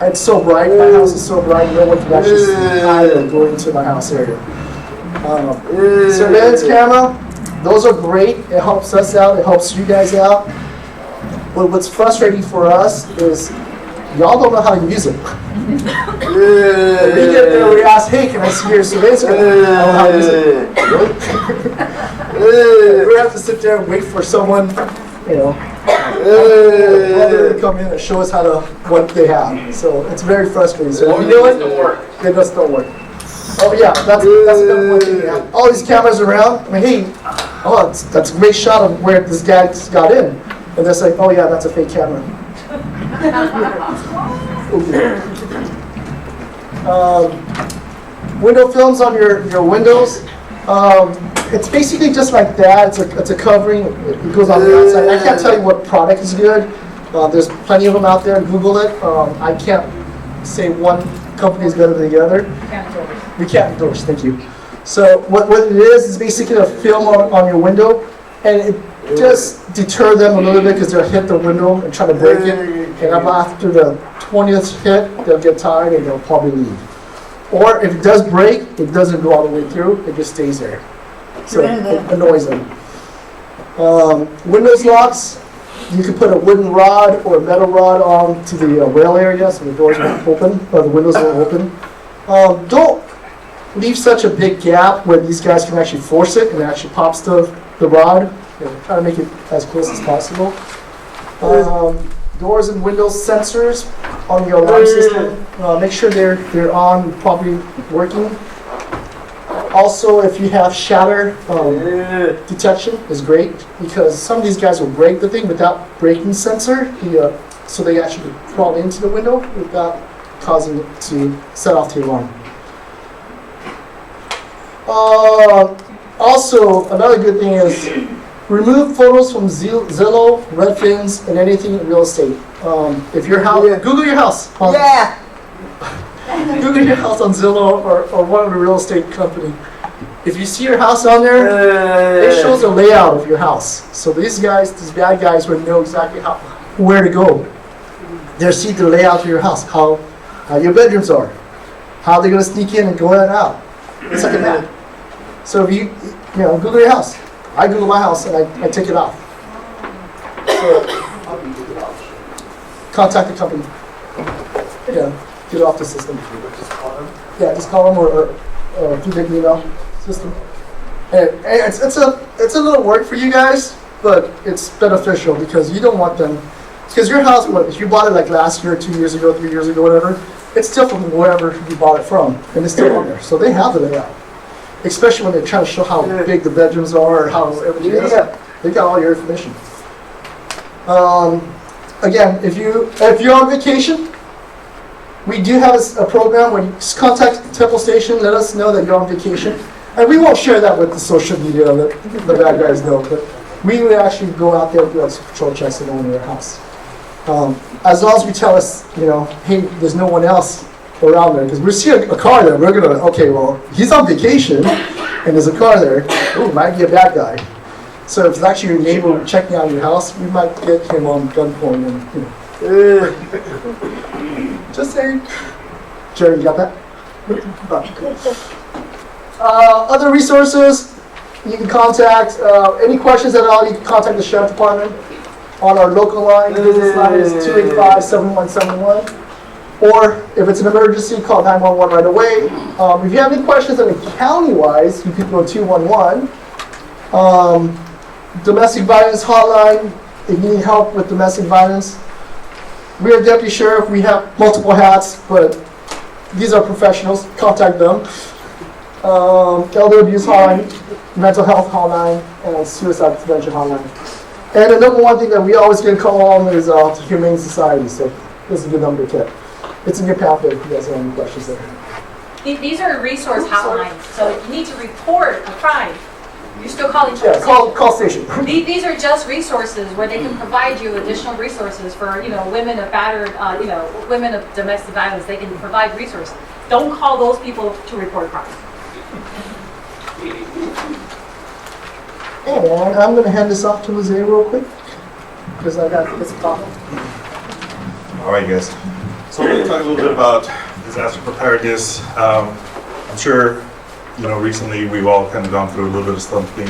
It's so bright, my house is so bright, no one can actually see either going to my house area. Surveillance camera, those are great. It helps us out, it helps you guys out. But what's frustrating for us is y'all don't know how to use it. When we get there, we ask, hey, can I see your surveillance camera? I don't know how to use it. Really? We have to sit there and wait for someone, brother to come in and show us what they have. So it's very frustrating. So when we do it, it just don't work. Oh yeah, that's another one thing. All these cameras around. I mean, hey, that's a great shot of where this guy just got in. And they're like, oh yeah, that's a fake camera. Window films on your windows. It's basically just like that. It's a covering. It goes on the outside. I can't tell you what product is good. There's plenty of them out there. Google it. I can't say one company is better than the other. We can't endorse. Thank you. So what it is basically a film on your window, and it just deter them a little bit because they'll hit the window and try to break it. And after the 20th hit, they'll get tired and they'll probably leave. Or if it does break, it doesn't go all the way through. It just stays there. So it annoys them. Windows locks, you can put a wooden rod or a metal rod on to the rail area so the doors won't open, or the windows won't open. Don't leave such a big gap where these guys can actually force it and it actually pops the rod. Try to make it as close as possible. Doors and windows sensors on your alarm system. Make sure they're on, properly working. Also, if you have shatter detection is great because some of these guys will break the thing without breaking sensor, so they actually crawl into the window without causing it to set off the alarm. Also, another good thing is remove photos from Zillow, Redfins, and anything in real estate. If your house, Google your house. Google your house on Zillow or one of the real estate company. If you see your house on there, it shows the layout of your house. So these bad guys would know exactly where to go. They'll see the layout of your house, how your bedrooms are, how they're going to sneak in and go in and out. It's like a map. So if you Google your house. I Google my house and I take it off. So, contact the company. Get it off the system. Just call them or through the email system. And it's a little work for you guys, but it's beneficial because you don't want them. Because your house, if you bought it like last year, 2 years ago, 3 years ago, whatever, it's still from wherever you bought it from, and it's still on there. So they have the layout. Especially when they're trying to show how big the bedrooms are or how everything is. They got all your information. Again, if you're on vacation, we do have a program where you just contact Temple Station, let us know that you're on vacation. And we won't share that with the social media, let the bad guys know, but we would actually go out there and do patrol checks and go into their house. As long as we tell us, hey, there's no one else around there, because we see a car there, we're gonna, okay, well, he's on vacation, and there's a car there, ooh, might be a bad guy. So if it's actually your neighbor checking out your house, we might get him on gunpoint and, just saying. Jerry, you got that? Other resources, you can contact, any questions at all, you can contact the Sheriff Department on our local line. The business line is 285-7171. Or if it's an emergency, call 911 right away. If you have any questions on the county-wise, you can go 211. Domestic violence hotline, if you need help with domestic violence. We are deputy sheriff, we have multiple hats, but these are professionals, contact them. Elder abuse hotline, mental health hotline, and suicide prevention hotline. And the number one thing that we always get a call on is the Humane Society, so this is a good number to get. It's in your pamphlet if you guys have any questions there. These are resource hotlines, so if you need to report a crime, you're still calling. Yeah, call station. These are just resources where they can provide you additional resources for women of battered, women of domestic violence. They can provide resources. Don't call those people to report crime. And I'm going to hand this off to Jose real quick because I got this problem. All right, guys. So we're going to talk a little bit about disaster preparedness. I'm sure, recently we've all kind of gone through a little bit of something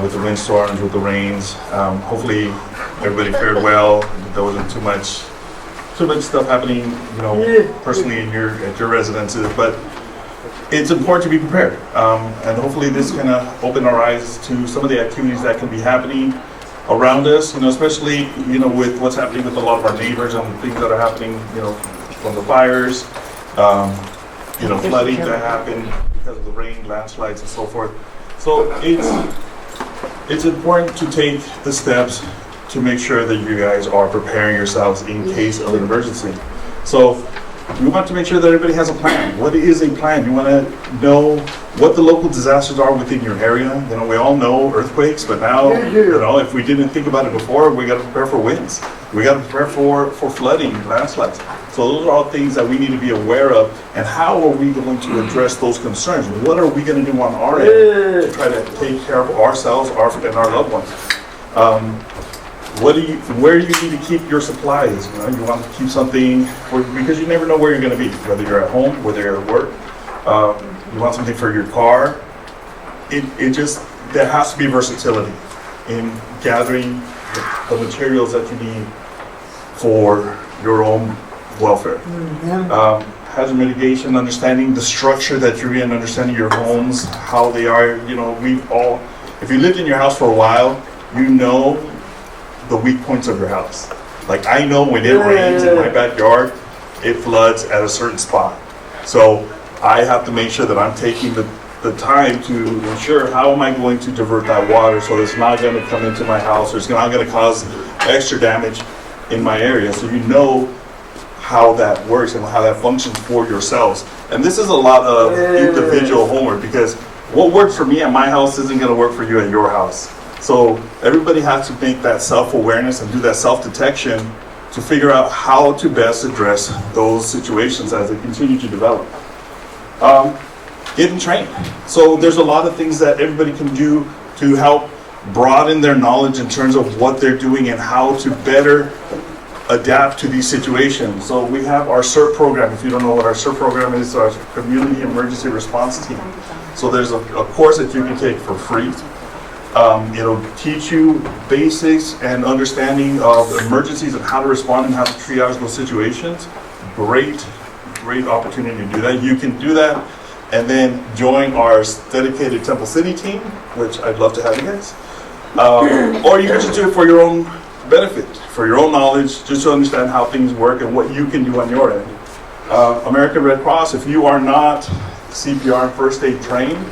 with the windstorms, with the rains. Hopefully everybody fared well. There wasn't too much stuff happening, personally at your residences. But it's important to be prepared. And hopefully this kind of opened our eyes to some of the activities that can be happening around us, especially, with what's happening with a lot of our neighbors and things that are happening, from the fires, flooding that happen because of the rain, landslides and so forth. So it's important to take the steps to make sure that you guys are preparing yourselves in case of an emergency. So we want to make sure that everybody has a plan. What is a plan? You want to know what the local disasters are within your area. You know, we all know earthquakes, but now, you know, if we didn't think about it before, we got to prepare for winds. We got to prepare for flooding, landslides. So those are all things that we need to be aware of. And how are we going to address those concerns? What are we going to do on our end to try to take care of ourselves and our loved ones? Where do you need to keep your supplies? You know, you want to keep something because you never know where you're going to be, whether you're at home, whether you're at work. You want something for your car. There has to be versatility in gathering the materials that you need for your own welfare. Hazard mitigation, understanding the structure that you're in, understanding your homes, how they are. You know, if you lived in your house for a while, you know the weak points of your house. Like, I know when it rains in my backyard, it floods at a certain spot. So I have to make sure that I'm taking the time to ensure how am I going to divert that water so it's not going to come into my house or it's not going to cause extra damage in my area. So you know how that works and how that functions for yourselves. And this is a lot of individual homework, because what works for me at my house isn't going to work for you at your house. So everybody has to make that self-awareness and do that self-detection to figure out how to best address those situations as they continue to develop. Getting trained. So there's a lot of things that everybody can do to help broaden their knowledge in terms of what they're doing and how to better adapt to these situations. So we have our CERT program. If you don't know what our CERT program is, our Community Emergency Response Team. So there's a course that you can take for free. It'll teach you basics and understanding of emergencies and how to respond and how to triage those situations. Great opportunity to do that. You can do that and then join our dedicated Temple City team, which I'd love to have you guys. Or you can just do it for your own benefit, for your own knowledge, just to understand how things work and what you can do on your end. American Red Cross, if you are not CPR and first aid trained,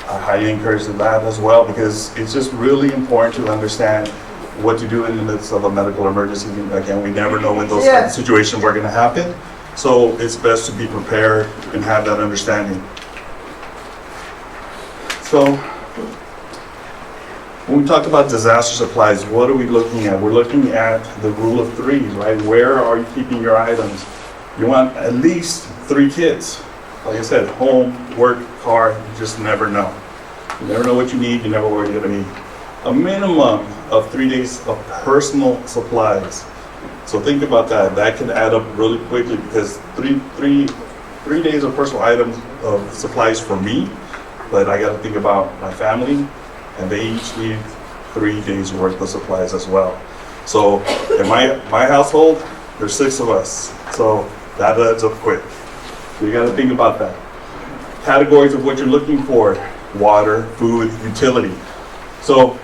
I highly encourage that as well, because it's just really important to understand what to do in the midst of a medical emergency. Again, we never know when those kind of situations are going to happen, so it's best to be prepared and have that understanding. So when we talk about disaster supplies, what are we looking at? We're looking at the rule of threes, right? Where are you keeping your items? You want at least 3 kids. Like I said, home, work, car, you just never know. You never know what you need, you never know where you're going to be. A minimum of 3 days of personal supplies. So think about that. That can add up really quickly, because three days of personal items of supplies for me, but I got to think about my family, and they each need 3 days worth of supplies as well. So in my household, there's 6 of us. So that adds up quick. So you got to think about that. Categories of what you're looking for: water, food, utility. So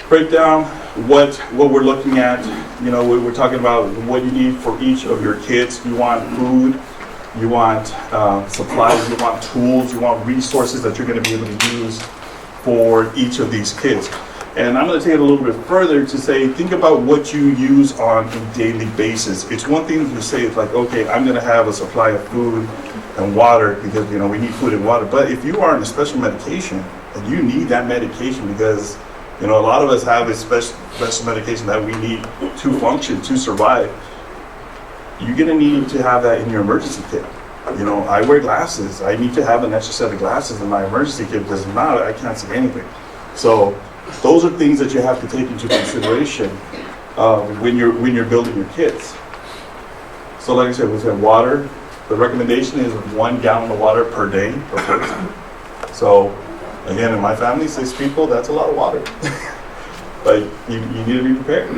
break down what we're looking at. You know, we're talking about what you need for each of your kids. You want food, you want supplies, you want tools, you want resources that you're going to be able to use for each of these kids. And I'm going to take it a little bit further to say, think about what you use on a daily basis. It's one thing to say, it's like, okay, I'm going to have a supply of food and water because, you know, we need food and water. But if you are on a special medication and you need that medication because, you know, a lot of us have a special medication that we need to function, to survive, you're going to need to have that in your emergency kit. You know, I wear glasses. I need to have an extra set of glasses in my emergency kit because if not, I can't see anything. So those are things that you have to take into consideration when you're building your kits. So like I said, we said water. The recommendation is 1 gallon of water per day per person. So again, in my family, 6 people, that's a lot of water. But you need to be prepared.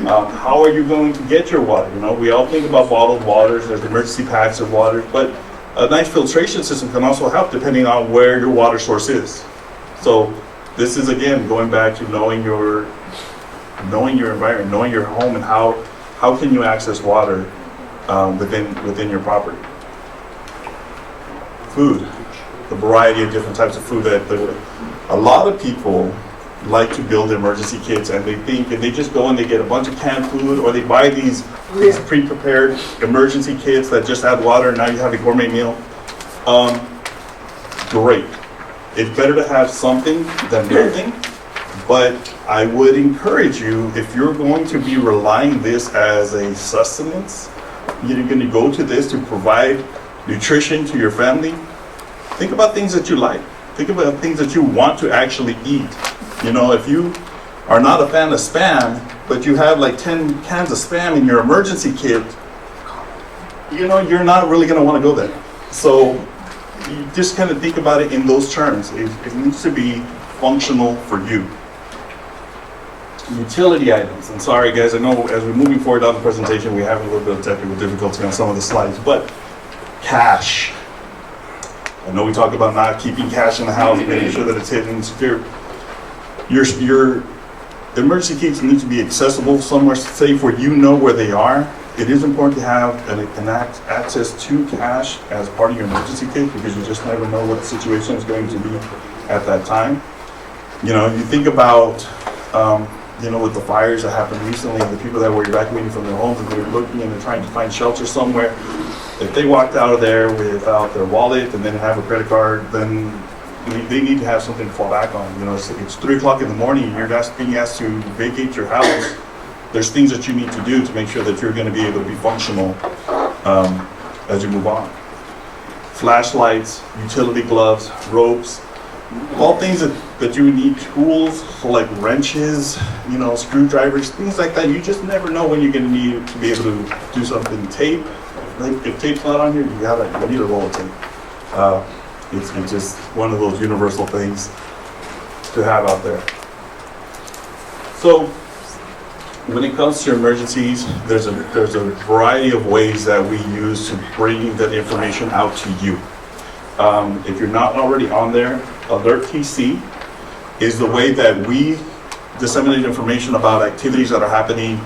How are you going to get your water? You know, we all think about bottled waters. There's emergency packs of water, but a nice filtration system can also help depending on where your water source is. So this is, again, going back to knowing your environment, knowing your home, and how can you access water within your property. Food, the variety of different types of food that a lot of people like to build emergency kits, and they just go and they get a bunch of canned food, or they buy these pre-prepared emergency kits that just add water, and now you have a gourmet meal. Great. It's better to have something than nothing, but I would encourage you, if you're going to be relying this as a sustenance, you're going to go to this to provide nutrition to your family, think about things that you like. Think about things that you want to actually eat. You know, if you are not a fan of Spam, but you have like 10 cans of Spam in your emergency kit, you know, you're not really going to want to go there. So you just kind of think about it in those terms. It needs to be functional for you. Utility items. And sorry guys, I know as we're moving forward down the presentation, we have a little bit of technical difficulty on some of the slides, but cash. I know we talked about not keeping cash in the house, making sure that it's hidden and secure. Your emergency kits need to be accessible somewhere safe where you know where they are. It is important to have an access to cash as part of your emergency kit, because you just never know what the situation is going to be at that time. You know, you think about, you know, with the fires that happened recently, the people that were evacuating from their homes and they were looking and they're trying to find shelter somewhere. If they walked out of there without their wallet and didn't have a credit card, then they need to have something to fall back on. You know, it's 3 o'clock in the morning and you're being asked to vacate your house. There's things that you need to do to make sure that you're going to be able to be functional as you move on. Flashlights, utility gloves, ropes, all things that you would need, tools, so like wrenches, you know, screwdrivers, things like that. You just never know when you're going to need to be able to do something. Tape, like if tape's not on here, you need a roll of tape. It's just one of those universal things to have out there. So when it comes to emergencies, there's a variety of ways that we use to bring that information out to you. If you're not already on there, Alert TC is the way that we disseminate information about activities that are happening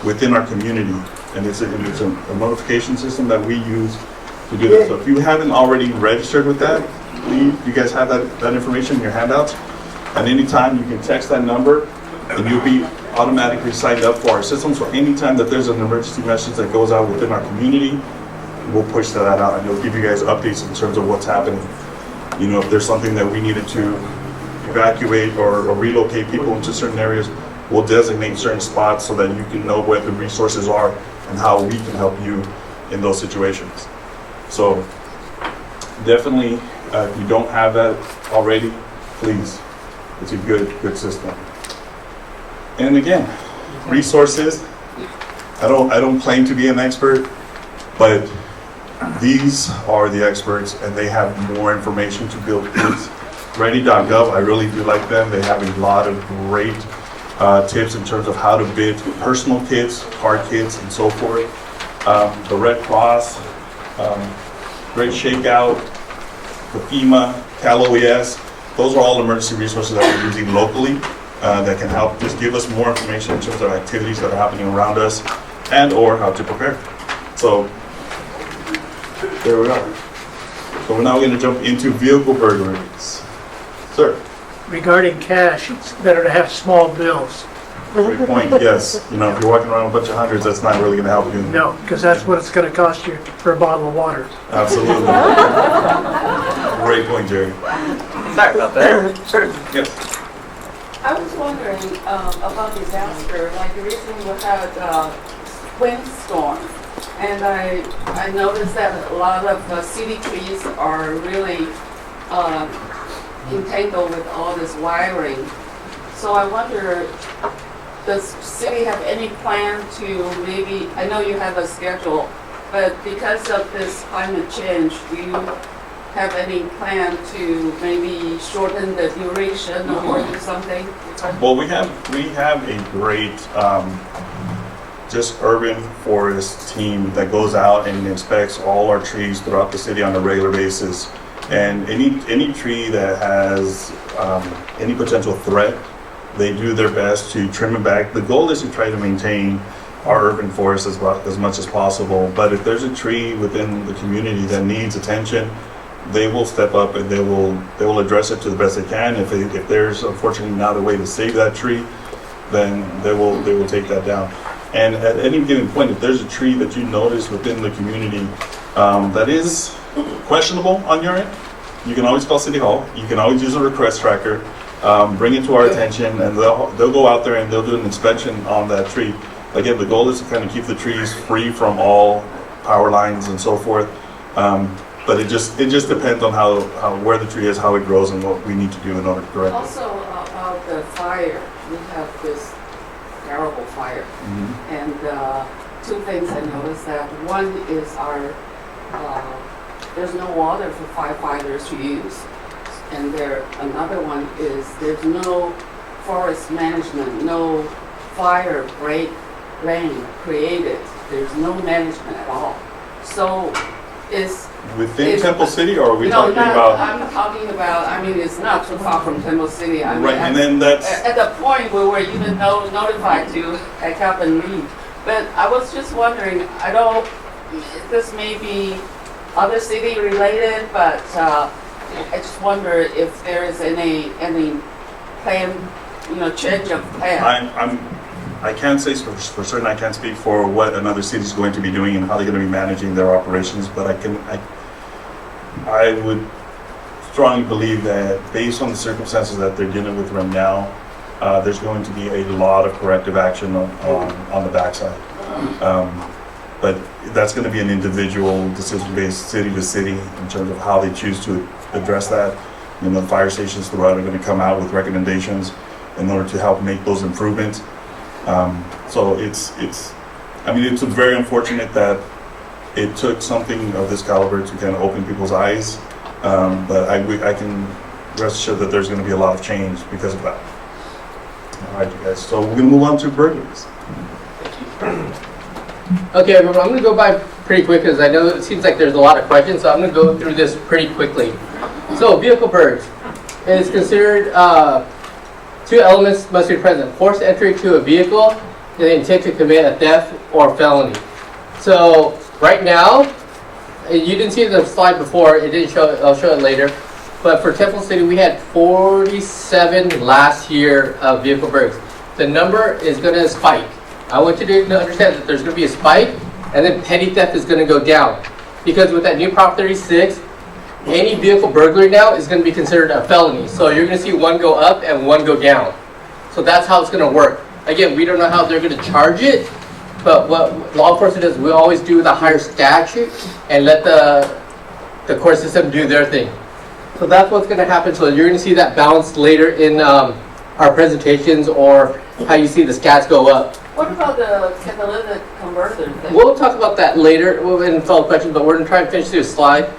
within our community. And it's a notification system that we use to do that. So if you haven't already registered with that, you guys have that information in your handouts. And anytime you can text that number and you'll be automatically signed up for our system. So anytime that there's an emergency message that goes out within our community, we'll push that out and we'll give you guys updates in terms of what's happening. You know, if there's something that we needed to evacuate or relocate people into certain areas, we'll designate certain spots so that you can know where the resources are and how we can help you in those situations. So definitely, if you don't have that already, please, it's a good system. And again, resources. I don't claim to be an expert, but these are the experts and they have more information to build kits. Ready.gov, I really do like them. They have a lot of great tips in terms of how to bid personal kits, car kits, and so forth. The Red Cross, Great Shakeout, the FEMA, Cal OES, those are all emergency resources that we're using locally that can help just give us more information in terms of activities that are happening around us and or how to prepare. So there we are. So we're now going to jump into vehicle burglaries. Sir. Regarding cash, it's better to have small bills. Great point, yes. You know, if you're walking around with a bunch of hundreds, that's not really going to help you. No, because that's what it's going to cost you for a bottle of water. Absolutely. Great point, Jerry. Sorry about that. Yes. I was wondering about disaster. Like recently we had windstorm, and I noticed that a lot of city trees are really entangled with all this wiring. So I wonder, does city have any plan to maybe, I know you have a schedule, but because of this climate change, do you have any plan to maybe shorten the duration or do something? Well, we have a great just urban forest team that goes out and inspects all our trees throughout the city on a regular basis. And any tree that has any potential threat, they do their best to trim it back. The goal is to try to maintain our urban forest as much as possible. But if there's a tree within the community that needs attention, they will step up and they will address it to the best they can. If there's unfortunately not a way to save that tree, then they will take that down. And at any given point, if there's a tree that you notice within the community that is questionable on your end, you can always call City Hall. You can always use a request tracker, bring it to our attention, and they'll go out there and they'll do an inspection on that tree. Again, the goal is to kind of keep the trees free from all power lines and so forth. But it just depends on how where the tree is, how it grows, and what we need to do in order to correct it. Also about the fire, we have this terrible fire, and two things I noticed that one is there's no water for firefighters to use, and another one is there's no forest management, no fire break lane created. There's no management at all. So within Temple City, or are we no, talking about? I'm talking about. I mean, it's not too far from Temple City. I mean, right, and then that's at the point where we're even notified to pack up and leave. But I was just wondering. I don't. This may be other city related, but I just wonder if there is any plan, change of plan. I can't say for certain. I can't speak for what another city is going to be doing and how they're going to be managing their operations. But I would strongly believe that based on the circumstances that they're dealing with right now, there's going to be a lot of corrective action on the backside. But that's going to be an individual decision based city to city in terms of how they choose to address that. The fire stations throughout are going to come out with recommendations in order to help make those improvements. So it's very unfortunate that it took something of this caliber to kind of open people's eyes. But I can rest assured that there's going to be a lot of change because of that. All right, you guys. So we're going to move on to burglaries. Okay, everyone, I'm going to go by pretty quick because I know it seems like there's a lot of questions, so I'm going to go through this pretty quickly. So, vehicle burgs is considered, two elements must be present: forced entry to a vehicle and the intent to commit a theft or felony. So, right now, you didn't see the slide before, it didn't show it, I'll show it later. But for Temple City, we had 47 last year of vehicle burgs. The number is going to spike. I want you to understand that there's going to be a spike, and then petty theft is going to go down. Because with that new Prop 36, any vehicle burglary now is going to be considered a felony. So you're going to see one go up and one go down. So that's how it's going to work. Again, we don't know how they're going to charge it, but what law enforcement does, we always do the higher statute and let the court system do their thing. So that's what's going to happen. So you're going to see that balance later in our presentations, or how you see the stats go up. What about the catalytic converter thing? We'll talk about that later in follow-up questions, but we're going to try and finish this slide.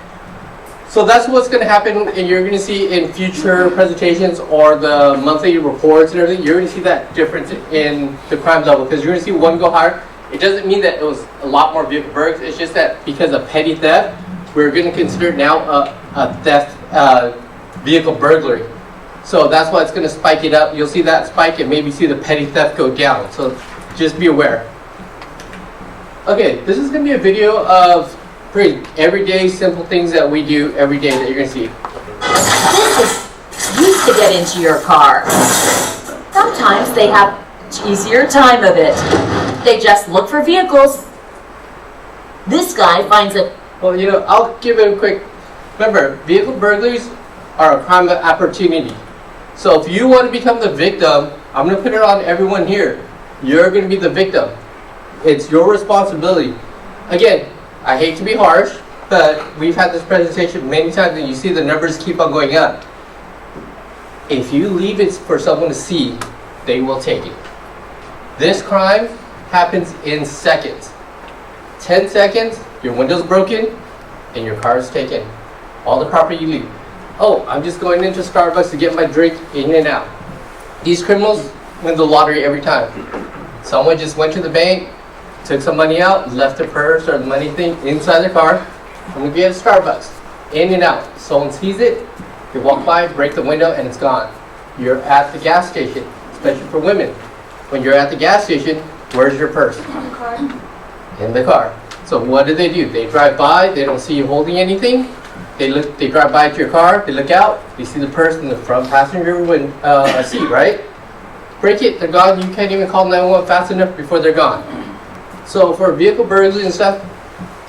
So that's what's going to happen, and you're going to see in future presentations or the monthly reports and everything, you're going to see that difference in the crime level, because you're going to see one go higher. It doesn't mean that it was a lot more vehicle burgs. It's just that because of petty theft, we're going to consider now a theft vehicle burglary. So that's why it's going to spike it up. You'll see that spike and maybe see the petty theft go down. So just be aware. Okay, this is going to be a video of pretty everyday simple things that we do every day that you're going to see. This used to get into your car. Sometimes they have easier time of it. They just look for vehicles. This guy finds it. Well, I'll give it a quick. Remember, vehicle burglaries are a crime of opportunity. So if you want to become the victim, I'm going to put it on everyone here. You're going to be the victim. It's your responsibility. Again, I hate to be harsh, but we've had this presentation many times and you see the numbers keep on going up. If you leave it for someone to see, they will take it. This crime happens in seconds. 10 seconds, your window's broken and your car is taken. All the property you leave. Oh, I'm just going into Starbucks to get my drink, in and out. These criminals win the lottery every time. Someone just went to the bank, took some money out, left the purse or the money thing inside their car. I'm going to be at Starbucks, in and out. Someone sees it, they walk by, break the window, and it's gone. You're at the gas station, especially for women. When you're at the gas station, where's your purse? In the car. So what do? They drive by, they don't see you holding anything, They drive by to your car, they look out, they see the purse in the front passenger seat, right? Break it, they're gone. You can't even call 911 fast enough before they're gone. So for vehicle burglary and stuff,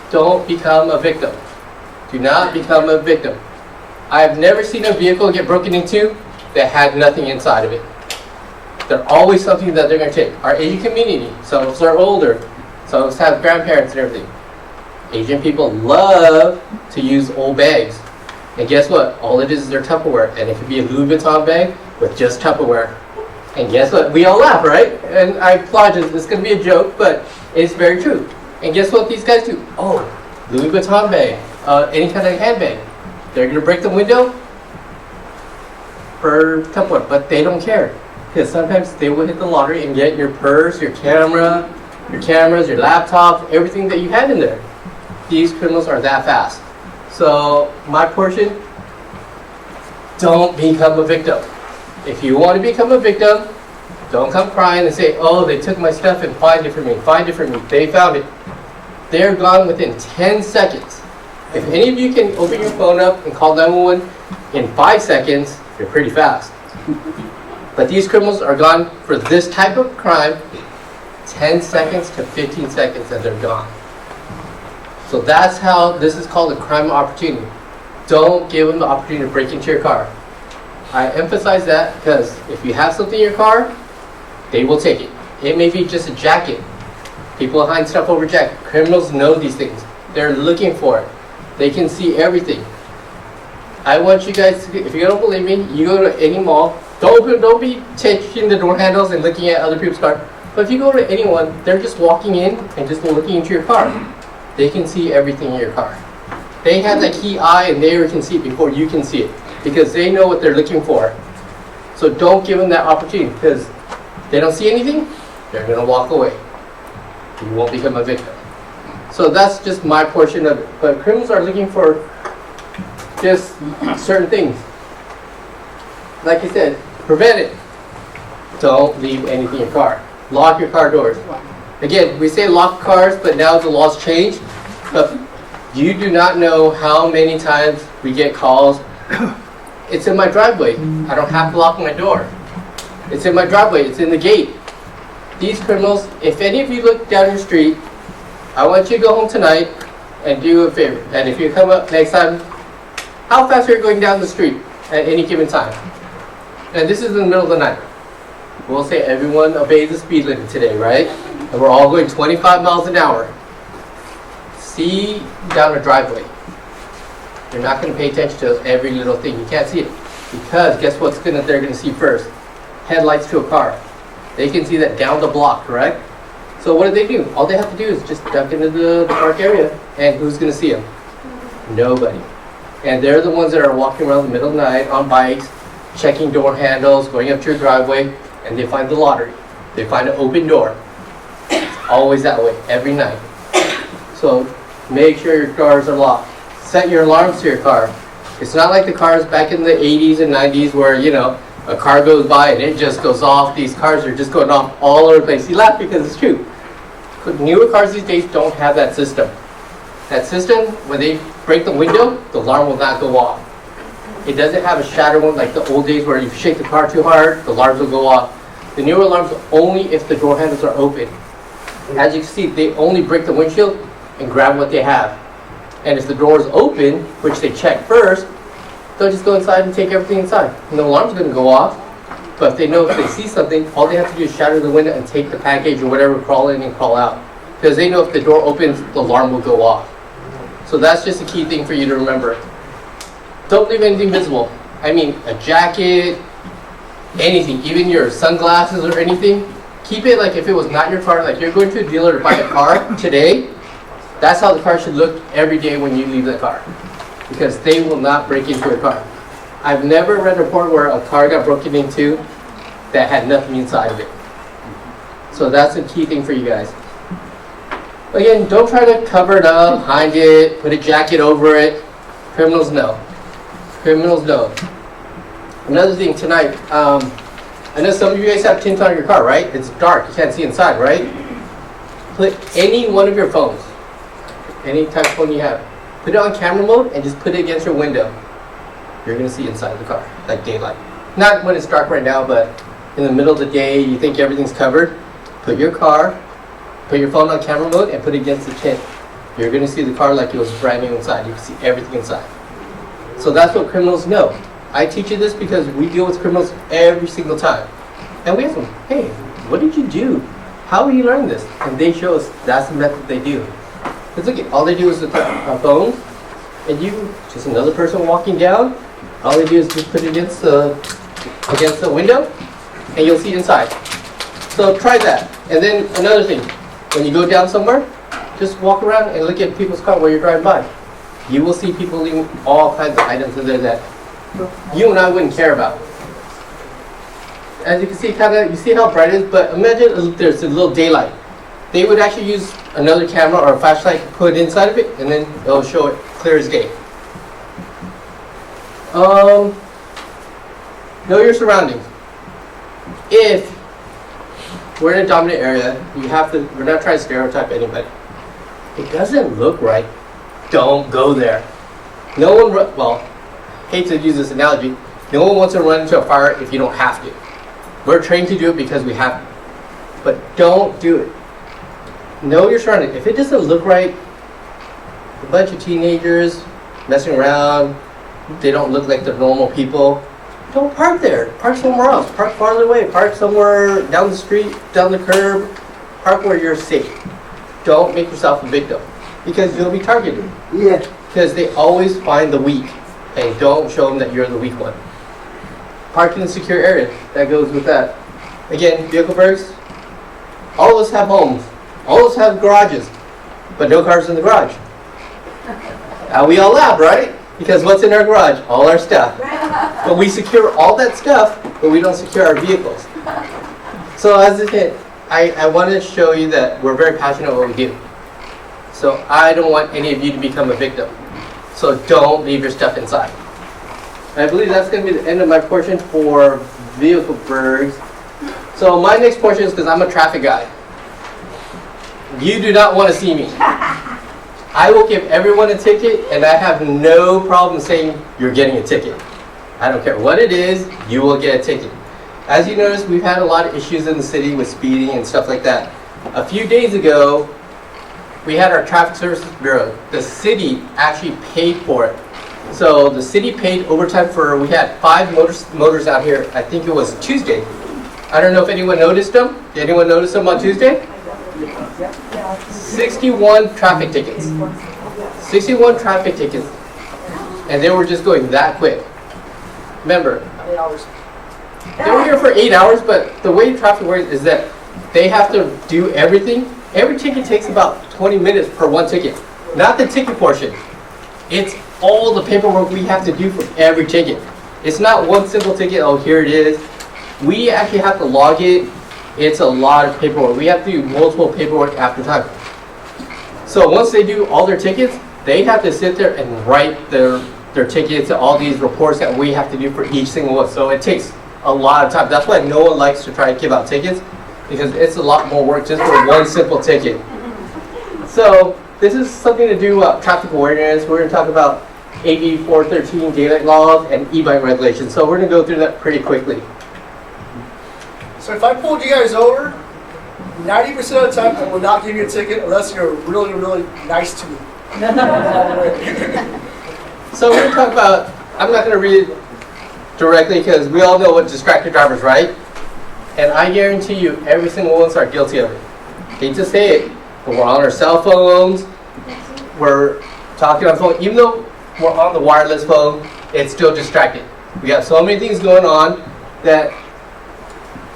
don't become a victim. Do not become a victim. I've never seen a vehicle get broken into that had nothing inside of it. There's always something that they're going to take. Our Asian community, some of us are older, some of us have grandparents and everything. Asian people love to use old bags. And guess what? All it is their Tupperware. And it could be a Louis Vuitton bag with just Tupperware. And guess what? We all laugh, right? And I applaud you. It's going to be a joke, but it's very true. And guess what these guys do? Oh, Louis Vuitton bag, any kind of handbag. They're going to break the window for Tupperware, but they don't care. Because sometimes they will hit the lottery and get your purse, your cameras, your laptop, everything that you had in there. These criminals are that fast. So my portion, don't become a victim. If you want to become a victim, don't come crying and say, oh, they took my stuff and find it for me. They found it. They're gone within 10 seconds. If any of you can open your phone up and call 911 in 5 seconds, you're pretty fast. But these criminals are gone for this type of crime, 10 seconds to 15 seconds and they're gone. So that's how this is called a crime of opportunity. Don't give them the opportunity to break into your car. I emphasize that because if you have something in your car, they will take it. It may be just a jacket. People hide stuff over jacket. Criminals know these things. They're looking for it. They can see everything. I want you guys to, if you don't believe me, you go to any mall. Don't be taking the door handles and looking at other people's cars. But if you go to anyone, they're just walking in and just looking into your car. They can see everything in your car. They have that key eye and they can see it before you can see it because they know what they're looking for. So don't give them that opportunity because they don't see anything, they're going to walk away. You won't become a victim. So that's just my portion of it. But criminals are looking for just certain things. Like I said, prevent it. Don't leave anything in your car. Lock your car doors. Again, we say lock cars, but now the laws change. But you do not know how many times we get calls. It's in my driveway. I don't have to lock my door. It's in my driveway. It's in the gate. These criminals, if any of you look down your street, I want you to go home tonight and do a favor. And if you come up next time, how fast are you going down the street at any given time? And this is in the middle of the night. We'll say everyone obeys the speed limit today, right? And we're all going 25 miles an hour. See down a driveway. You're not going to pay attention to every little thing. You can't see it. Because guess what's they're going to see first? Headlights to a car. They can see that down the block, correct? So what do? All they have to do is just duck into the park area. And who's going to see them? Nobody. And they're the ones that are walking around the middle of the night on bikes, checking door handles, going up to your driveway, and they find the lottery. They find an open door. It's always that way, every night. So make sure your cars are locked. Set your alarms to your car. It's not like the cars back in the 80s and 90s where, a car goes by and it just goes off. These cars are just going off all over the place. You laugh because it's true. But newer cars these days don't have that system. That system, when they break the window, the alarm will not go off. It doesn't have a shatter one like the old days where if you shake the car too hard, the alarms will go off. The newer alarms are only if the door handles are open. As you can see, they only break the windshield and grab what they have. And if the door is open, which they check first, they'll just go inside and take everything inside. And the alarm's going to go off. But if they know if they see something, all they have to do is shatter the window and take the package or whatever, crawl in and crawl out. Because they know if the door opens, the alarm will go off. So that's just a key thing for you to remember. Don't leave anything visible. I mean, a jacket, anything, even your sunglasses or anything. Keep it like if it was not your car, like you're going to a dealer to buy a car today, that's how the car should look every day when you leave the car. Because they will not break into a car. I've never read a report where a car got broken into that had nothing inside of it. So that's a key thing for you guys. Again, don't try to cover it up, hide it, put a jacket over it. Criminals know. Criminals know. Another thing tonight, I know some of you guys have tint on your car, right? It's dark, you can't see inside, right? Put any one of your phones, any type of phone you have, Put it on camera mode and just put it against your window. You're gonna see inside the car, like daylight. Not when it's dark right now, but in the middle of the day, you think everything's covered. Put your phone on camera mode and put it against the tint. You're gonna see the car like it was brand new inside. You can see everything inside. So that's what criminals know. I teach you this because we deal with criminals every single time. And we ask them, hey, what did you do? How are you learning this? And they show us that's the method they do. Because look, all they do is a phone, and you, just another person walking down, all they do is just put it against the window, and you'll see inside. So try that. And then another thing, when you go down somewhere, just walk around and look at people's car while you're driving by. You will see people leaving all kinds of items in there that you and I wouldn't care about. As you can see, you see how bright it is, but imagine there's a little daylight. They would actually use another camera or a flashlight, put it inside of it, and then it'll show it clear as day. Know your surroundings. If we're in a dominant area, we're not trying to stereotype anybody. It doesn't look right, don't go there. No one, hate to use this analogy, no one wants to run into a fire if you don't have to. We're trained to do it because we have to. But don't do it. Know your surroundings. If it doesn't look right, a bunch of teenagers messing around, they don't look like the normal people, don't park there. Park somewhere else. Park farther away. Park somewhere down the street, down the curb. Park where you're safe. Don't make yourself a victim because you'll be targeted. Yeah. Because they always find the weak and don't show them that you're the weak one. Park in a secure area. That goes with that. Again, vehicle burgs. All of us have homes. All of us have garages. But no cars in the garage. Now we all laugh, right? Because what's in our garage? All our stuff. But we secure all that stuff, but we don't secure our vehicles. So as a hint, I wanted to show you that we're very passionate about what we do. So I don't want any of you to become a victim. So don't leave your stuff inside. I believe that's going to be the end of my portion for vehicle burgs. So my next portion is because I'm a traffic guy. You do not want to see me. I will give everyone a ticket, and I have no problem saying you're getting a ticket. I don't care what it is, you will get a ticket. As you notice, we've had a lot of issues in the city with speeding and stuff like that. A few days ago, we had our Traffic Services Bureau. The city actually paid for it. So the city paid overtime we had 5 motors out here, I think it was Tuesday. I don't know if anyone noticed them. Did anyone notice them on Tuesday? 61 traffic tickets. 61 traffic tickets. And they were just going that quick. Remember, they were here for 8 hours, but the way traffic works is that they have to do everything. Every ticket takes about 20 minutes per one ticket. Not the ticket portion. It's all the paperwork we have to do for every ticket. It's not one simple ticket, oh, here it is. We actually have to log it. It's a lot of paperwork. We have to do multiple paperwork after time. So once they do all their tickets, they have to sit there and write their tickets, all these reports that we have to do for each single one. So it takes a lot of time. That's why no one likes to try and give out tickets, because it's a lot more work just for one simple ticket. So this is something to do about traffic awareness. We're going to talk about AB 413 daylight laws and e-bike regulations. So we're going to go through that pretty quickly. So if I pulled you guys over, 90% of the time I will not give you a ticket unless you're really, really nice to me. So we're going to talk about, I'm not going to read it directly because we all know what distracted drivers, right? And I guarantee you every single one of us are guilty of it. Hate to say it, but we're on our cell phones, we're talking on the phone, even though we're on the wireless phone, it's still distracted. We have so many things going on that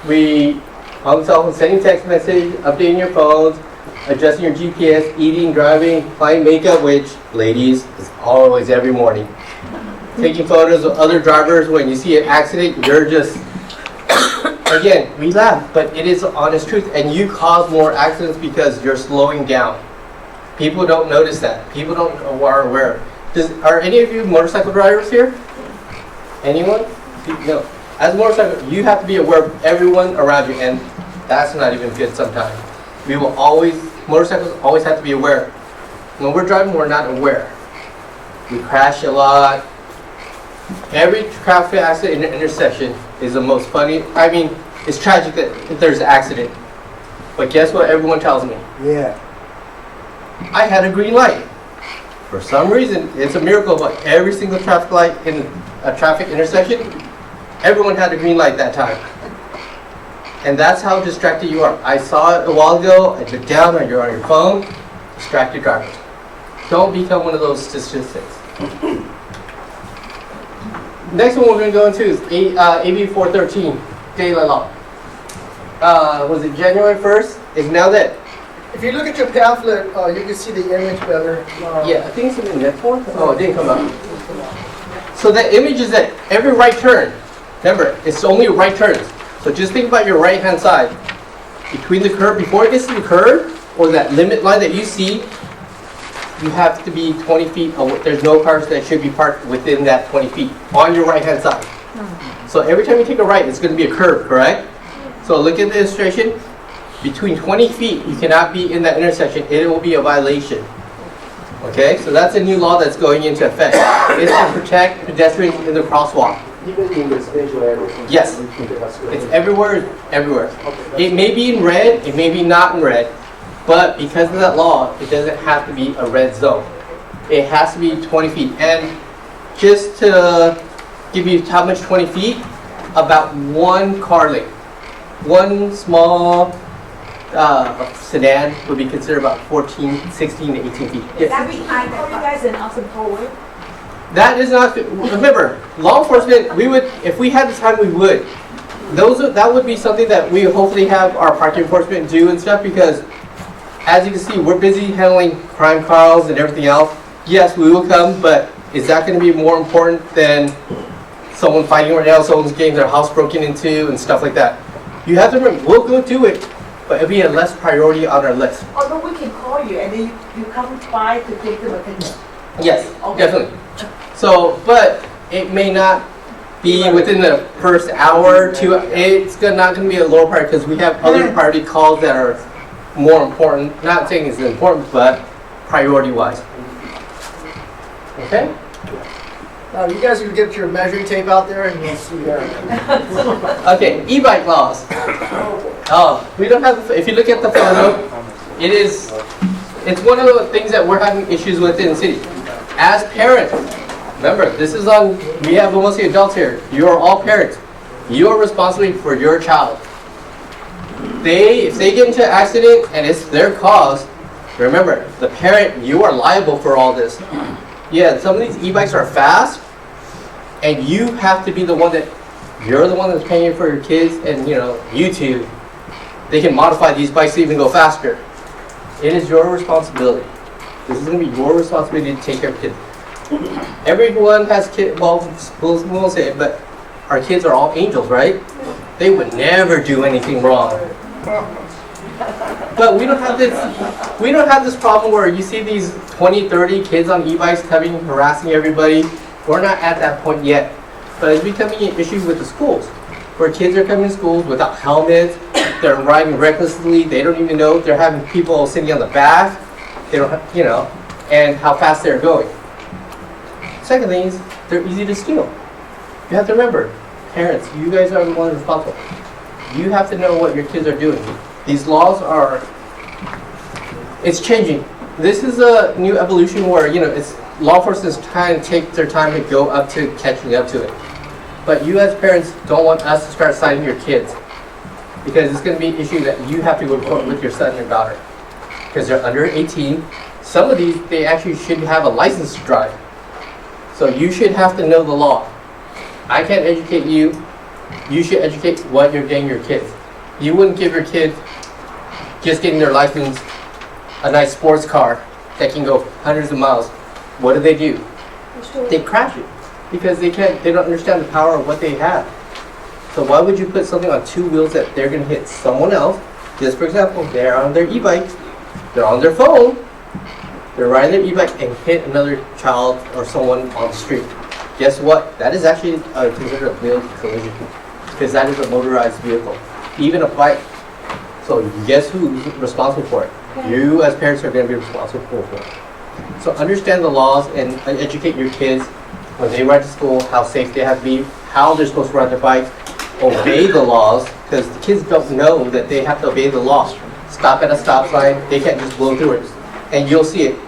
we, on the cell phone, sending text message, updating your phones, adjusting your GPS, eating, driving, applying makeup, which, ladies, is always every morning. Taking photos of other drivers. When you see an accident, you're just, again, we laugh, but it is the honest truth. And you cause more accidents because you're slowing down. People don't notice that. People are aware. Are any of you motorcycle drivers here? Anyone? No. As a motorcycle, you have to be aware of everyone around you, and that's not even good sometimes. Motorcycles always have to be aware. When we're driving, we're not aware. We crash a lot. Every traffic accident in an intersection is the most funny. I mean, it's tragic that there's an accident. But guess what everyone tells me? Yeah. I had a green light. For some reason, it's a miracle, but every single traffic light in a traffic intersection, everyone had a green light that time. And that's how distracted you are. I saw it a while ago. I took down, or you're on your phone. Distracted drivers. Don't become one of those statistics. Next one we're going to go into is AB 413, daylight law. Was it January 1st? Is now that. If you look at your pamphlet, you can see the image better. Yeah, I think it's in the next one. Oh, it didn't come up. So that image is that every right turn, remember, it's only right turns. So just think about your right hand side. Between the curb, before it gets to the curb, or that limit line that you see, you have to be 20 feet away. There's no cars that should be parked within that 20 feet on your right hand side. So every time you take a right, it's going to be a curve, correct? So look at the illustration. Between 20 feet, you cannot be in that intersection. It will be a violation. Okay, so that's a new law that's going into effect. It's to protect pedestrians in the crosswalk. Even in residential areas? Yes. It's everywhere, everywhere. It may be in red, it may be not in red, but because of that law, it doesn't have to be a red zone. It has to be 20 feet. And just to give you how much 20 feet, about one car length. One small sedan would be considered about 16 to 18 feet. Is that behind you guys in Awesome Hallway? That is not, remember, law enforcement, we would, if we had the time, we would. That would be something that we hopefully have our parking enforcement do and stuff, because as you can see, we're busy handling crime calls and everything else. Yes, we will come, but is that going to be more important than someone fighting right now, someone's getting their house broken into and stuff like that? You have to remember, we'll go do it, but it'll be a less priority on our list. Although we can call you and then you come by to take them a picture. Yes, Okay. definitely. So, but it may not be within the first hour or two. It's not going to be a lower priority because we have other priority calls that are more important. Not saying it's important, but priority-wise. Okay? Now, you guys can get your measuring tape out there and you'll see there. Okay, e-bike laws. Oh, we don't have. If you look at the photo, it's one of the things that we're having issues with in the city. As parents, remember, this is on. We have mostly adults here. You are all parents. You are responsible for your child. If they get into an accident and it's their cause, remember, the parent, you are liable for all this. Yeah, some of these e-bikes are fast, and you have to be the one that, you're the one that's paying for your kids, and you two, they can modify these bikes to even go faster. It is your responsibility. This is going to be your responsibility to take care of kids. Everyone has kids, well, we won't say it, but our kids are all angels, right? They would never do anything wrong. But we don't have this problem where you see these 20, 30 kids on e-bikes coming, harassing everybody. We're not at that point yet. But it's becoming an issue with the schools, where kids are coming to schools without helmets, they're riding recklessly, they don't even know, they're having people sitting on the back, they don't have, and how fast they're going. Second thing is, they're easy to steal. You have to remember, parents, you guys are the ones responsible. You have to know what your kids are doing. These laws it's changing. This is a new evolution where, it's law enforcement is trying to take their time to go up to catching up to it. But you as parents don't want us to start citing your kids, because it's going to be an issue that you have to go to court with your son and your daughter, because they're under 18. Some of these, they actually should have a license to drive. So you should have to know the law. I can't educate you. You should educate what you're getting your kids. You wouldn't give your kid just getting their license a nice sports car that can go hundreds of miles. What do? They crash it because they don't understand the power of what they have. So why would you put something on two wheels that they're going to hit someone else? Just for example, they're on their e-bike, they're on their phone, they're riding their e-bike and hit another child or someone on the street. Guess what? That is actually considered a vehicle collision, because that is a motorized vehicle, even a bike. So guess who's responsible for it? You as parents are going to be responsible for it. So understand the laws and educate your kids when they ride to school, how safe they have to be, how they're supposed to ride their bike, obey the laws, because the kids don't know that they have to obey the law. Stop at a stop sign, they can't just blow through it. And you'll see it.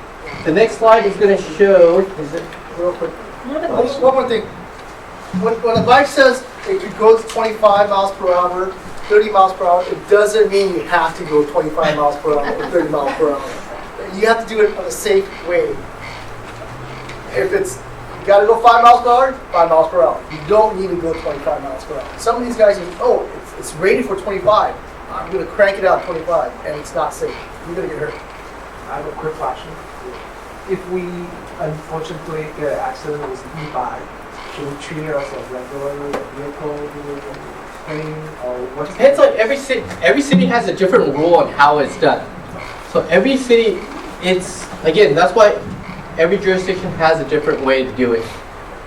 The next slide is going to show, is it real quick? One more thing. When a bike says it goes 25 miles per hour, 30 miles per hour, it doesn't mean you have to go 25 miles per hour or 30 miles per hour. You have to do it in a safe way. If it's, you gotta go 5 miles per hour, 5 miles per hour. You don't need to go 25 miles per hour. Some of these guys, oh, it's rated for 25. I'm gonna crank it out 25, and it's not safe. You're gonna get hurt. I have a quick question. If we unfortunately get an accident with an e-bike, should we treat it as a regular vehicle, thing, or what's Depends on every city. Every city has a different rule on how it's done. So every city, it's, again, that's why every jurisdiction has a different way to do it.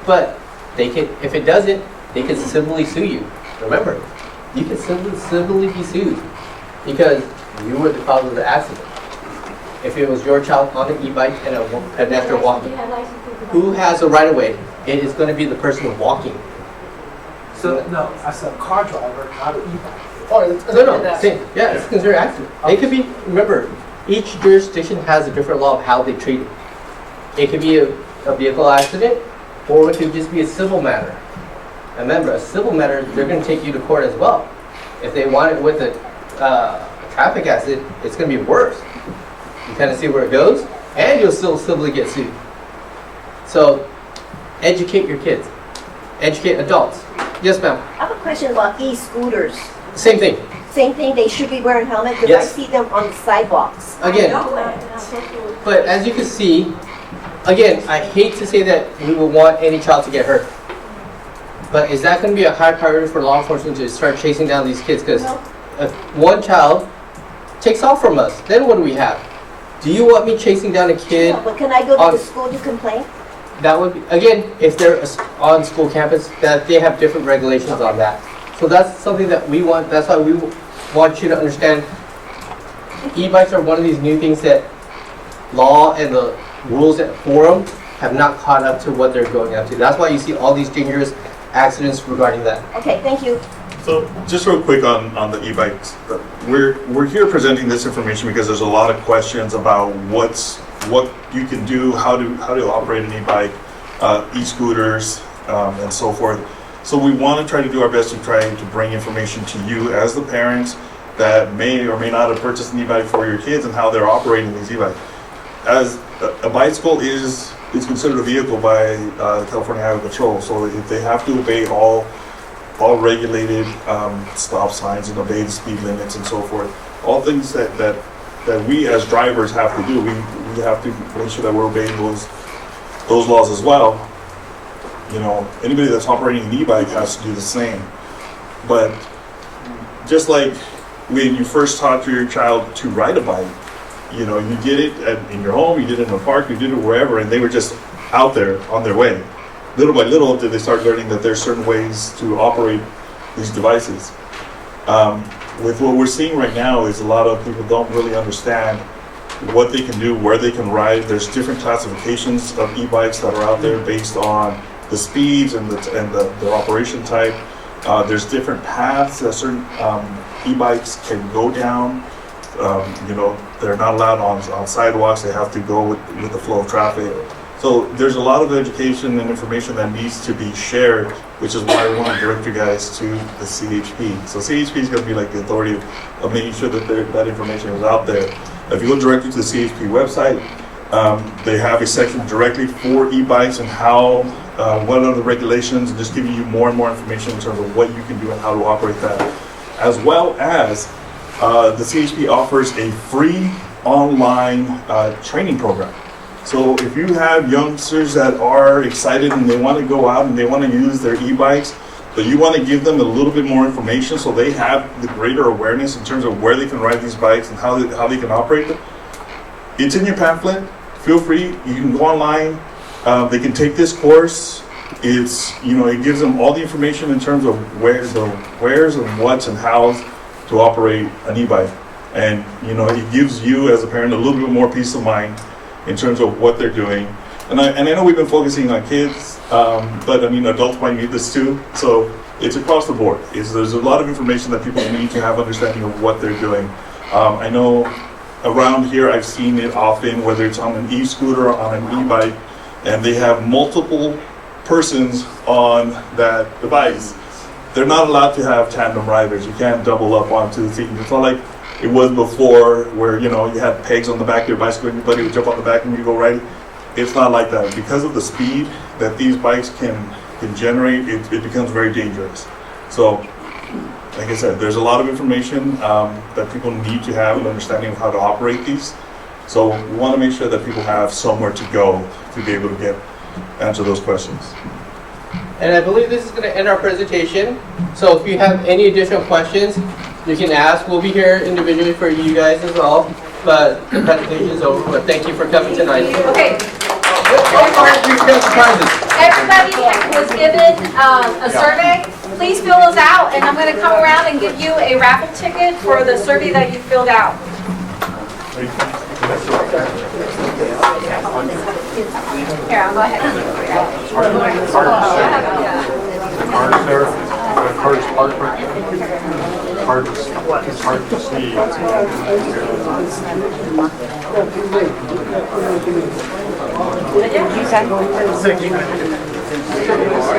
But they can, if it doesn't, they can civilly sue you. Remember, you can civilly be sued because you were the cause of the accident. If it was your child on an e-bike and a pedestrian walking, who has a right of way? It is going to be the person walking. So no, as a car driver, not an e-bike. No, same. Yeah, it's considered accident. It could be, remember, each jurisdiction has a different law of how they treat it. It could be a vehicle accident, or it could just be a civil matter. And remember, a civil matter, they're going to take you to court as well. If they want it with a traffic accident, it's going to be worse. You kind of see where it goes, and you'll still civilly get sued. So, educate your kids. Educate adults. Yes, ma'am. I have a question about e-scooters. Same thing. Same thing, they should be wearing helmets because Yes. I see them on the sidewalks. Again, but as you can see, again, I hate to say that we would want any child to get hurt. But is that going to be a high priority for law enforcement to start chasing down these kids? Because if one child takes off from us, then what do we have? Do you want me chasing down a kid? No, but can I go to the school to complain? That would be, again, if they're on school campus, that they have different regulations on that. So that's something that we want, that's why we want you to understand e-bikes are one of these new things that law and the rules at Forum have not caught up to what they're going up to. That's why you see all these dangerous accidents regarding that. Okay, thank you. So just real quick on the e-bikes, we're here presenting this information because there's a lot of questions about what you can do, how to operate an e-bike, e-scooters, and so forth. So we want to try to do our best to try to bring information to you as the parents that may or may not have purchased an e-bike for your kids and how they're operating these e-bikes. As a bicycle is considered a vehicle by California Highway Patrol, so if they have to obey all regulated stop signs and obey the speed limits and so forth, all things that we as drivers have to do, we have to make sure that we're obeying those laws as well. You know, anybody that's operating an e-bike has to do the same. But just like when you first taught your child to ride a bike, you know, you did it in your home, you did it in a park, you did it wherever, and they were just out there on their way. Little by little, did they start learning that there's certain ways to operate these devices. With what we're seeing right now is a lot of people don't really understand what they can do, where they can ride. There's different classifications of e-bikes that are out there based on the speeds and the operation type. There's different paths that certain e-bikes can go down. You know, they're not allowed on sidewalks. They have to go with the flow of traffic. So there's a lot of education and information that needs to be shared, which is why I want to direct you guys to the CHP. So CHP is going to be like the authority of making sure that that information is out there. If you go directly to the CHP website, they have a section directly for e-bikes and how, what are the regulations, and just giving you more and more information in terms of what you can do and how to operate that. As well as the CHP offers a free online training program. So if you have youngsters that are excited and they want to go out and they want to use their e-bikes, but you want to give them a little bit more information so they have the greater awareness in terms of where they can ride these bikes and how they can operate them, it's in your pamphlet. Feel free, you can go online. They can take this course. It's, you know, it gives them all the information in terms of where's and what's and how's to operate an e-bike. And, you know, it gives you as a parent a little bit more peace of mind in terms of what they're doing. And I know we've been focusing on kids, but I mean, adults might need this too. So it's across the board. There's a lot of information that people need to have understanding of what they're doing. I know around here I've seen it often, whether it's on an e-scooter or on an e-bike, and they have multiple persons on that device. They're not allowed to have tandem riders. You can't double up onto the seat. It's not like it was before where, you know, you had pegs on the back of your bicycle and your buddy would jump on the back and you go riding. It's not like that. Because of the speed that these bikes can generate, it becomes very dangerous. So, like I said, there's a lot of information that people need to have an understanding of how to operate these. So we want to make sure that people have somewhere to go to be able to answer those questions. And I believe this is going to end our presentation. So if you have any additional questions, you can ask. We'll be here individually for you guys as well. But the presentation is over. But thank you for coming tonight. Okay. Everybody was given a survey. Please fill those out, and I'm going to come around and give you a raffle ticket for the survey that you filled out. Here, I'll go ahead. It's hard to see.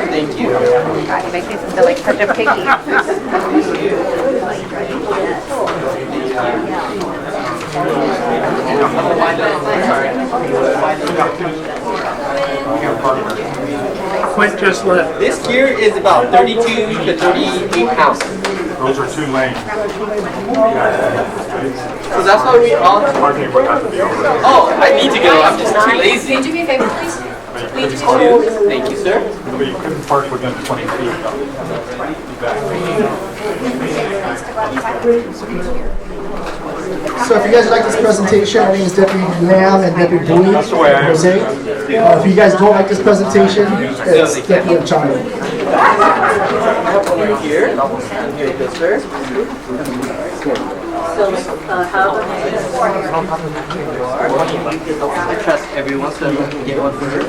Thank you. God, you make me feel like such a piggy. Quint just left. This gear is about 32 to 38 pounds. Those are 2 lanes. So that's why we all... Oh, I need to go. I'm just too lazy. Can you do me a favor, please? Thank you, sir. But you couldn't park within 20 feet. So if you guys like this presentation, my name is Deputy Lamb and Deputy Bowie, Jose. If you guys don't like this presentation, it's Deputy Chano. Here you go, sir. I trust everyone, so I'm going to get one for her.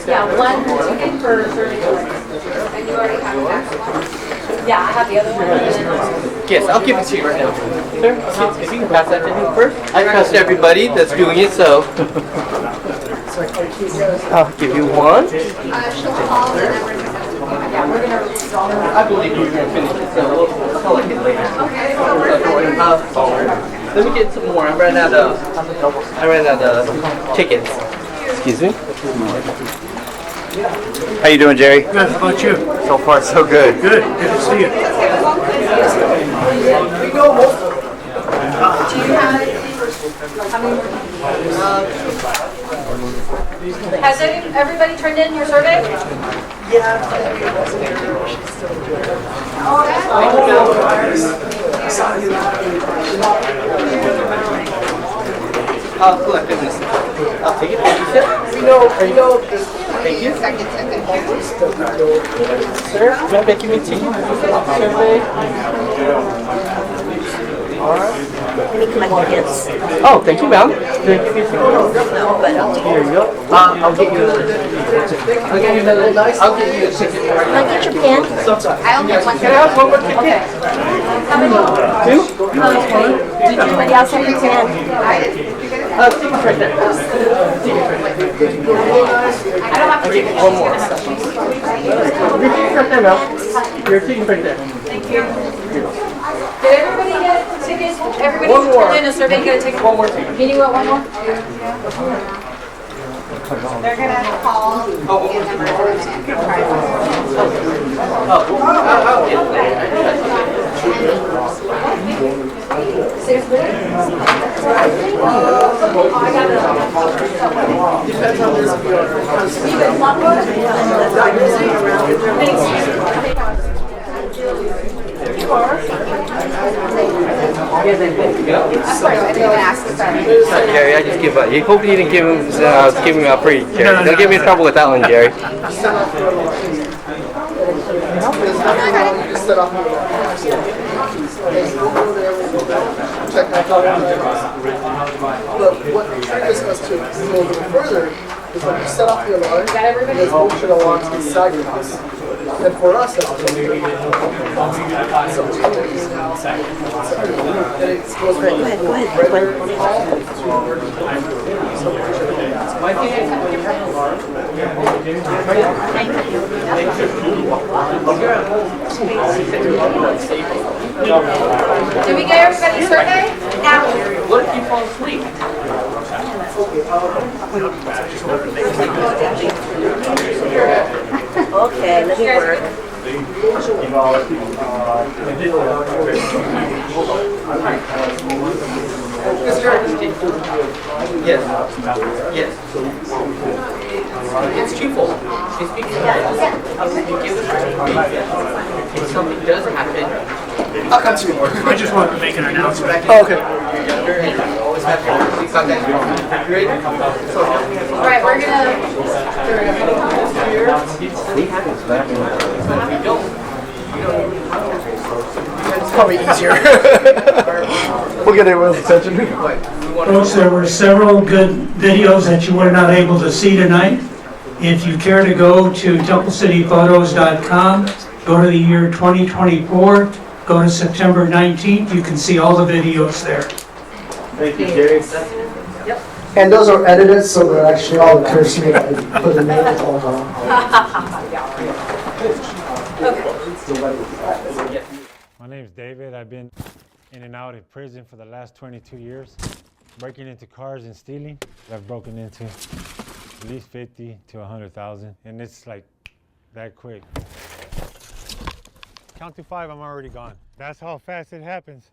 Yeah, one ticket per survey. And you already have that one? Yeah, I have the other one. Yes, I'll give it to you right now. Sir, if you can pass that to me first. I trust everybody that's doing it, so I'll give you one. I believe you're going to finish it, so we'll collect it later. Let me get some more. I ran out of tickets. Excuse me. How you doing, Jerry? Good, how about you? So far, so good. Good, good to see you. Has everybody turned in your survey? I'll collect it. I'll take it. Thank you, sir. Thank you. Sir, can I give me a ticket? Survey. Alright. Oh, thank you, ma'am. Can I give you a ticket? No, but I'll take it. Here you go. I'll get you a ticket. I'll get you a ticket. Can I get your pen? I only have one. Can I have one more ticket? How many? 2? Did anybody else have your pen? Ticket's right there. I don't have to take it. One more. Your ticket's right there, ma'am. Your ticket's right there. Thank you. Did everybody get tickets? Everybody One more. turned in a survey, get a ticket? One more ticket. Can you want one more? They're gonna call. I'll get it later. Seriously? Jerry, I just give up. You hope you didn't give him, give him out free, Jerry. Don't get me in trouble with that one, Jerry. You just set off check that out. But what triggers us to go a little further is when you set off the alarm, there's motion alarms inside your house. And for us, that's and it goes from regular call to Did we get everybody's survey? What if you fall asleep? Okay, let me work. Yes. Yes. It's twofold. It's because you give us if something does happen. I'll come to you more. I just wanted to make an announcement. Oh, okay. Always have to see something. Great. All right, we're gonna. It's probably easier. We'll get everyone's attention. Folks, there were several good videos that you were not able to see tonight. If you care to go to TempleCityPhotos.com, go to the year 2024, go to September 19th, you can see all the videos there. Thank you, Jerry. And those are edited, so they're actually all the cursive. I put the names all wrong. My name is David. I've been in and out of prison for the last 22 years, breaking into cars and stealing. I've broken into at least 50 to 100,000, and it's like that quick. Count to 5, I'm already gone. That's how fast it happens.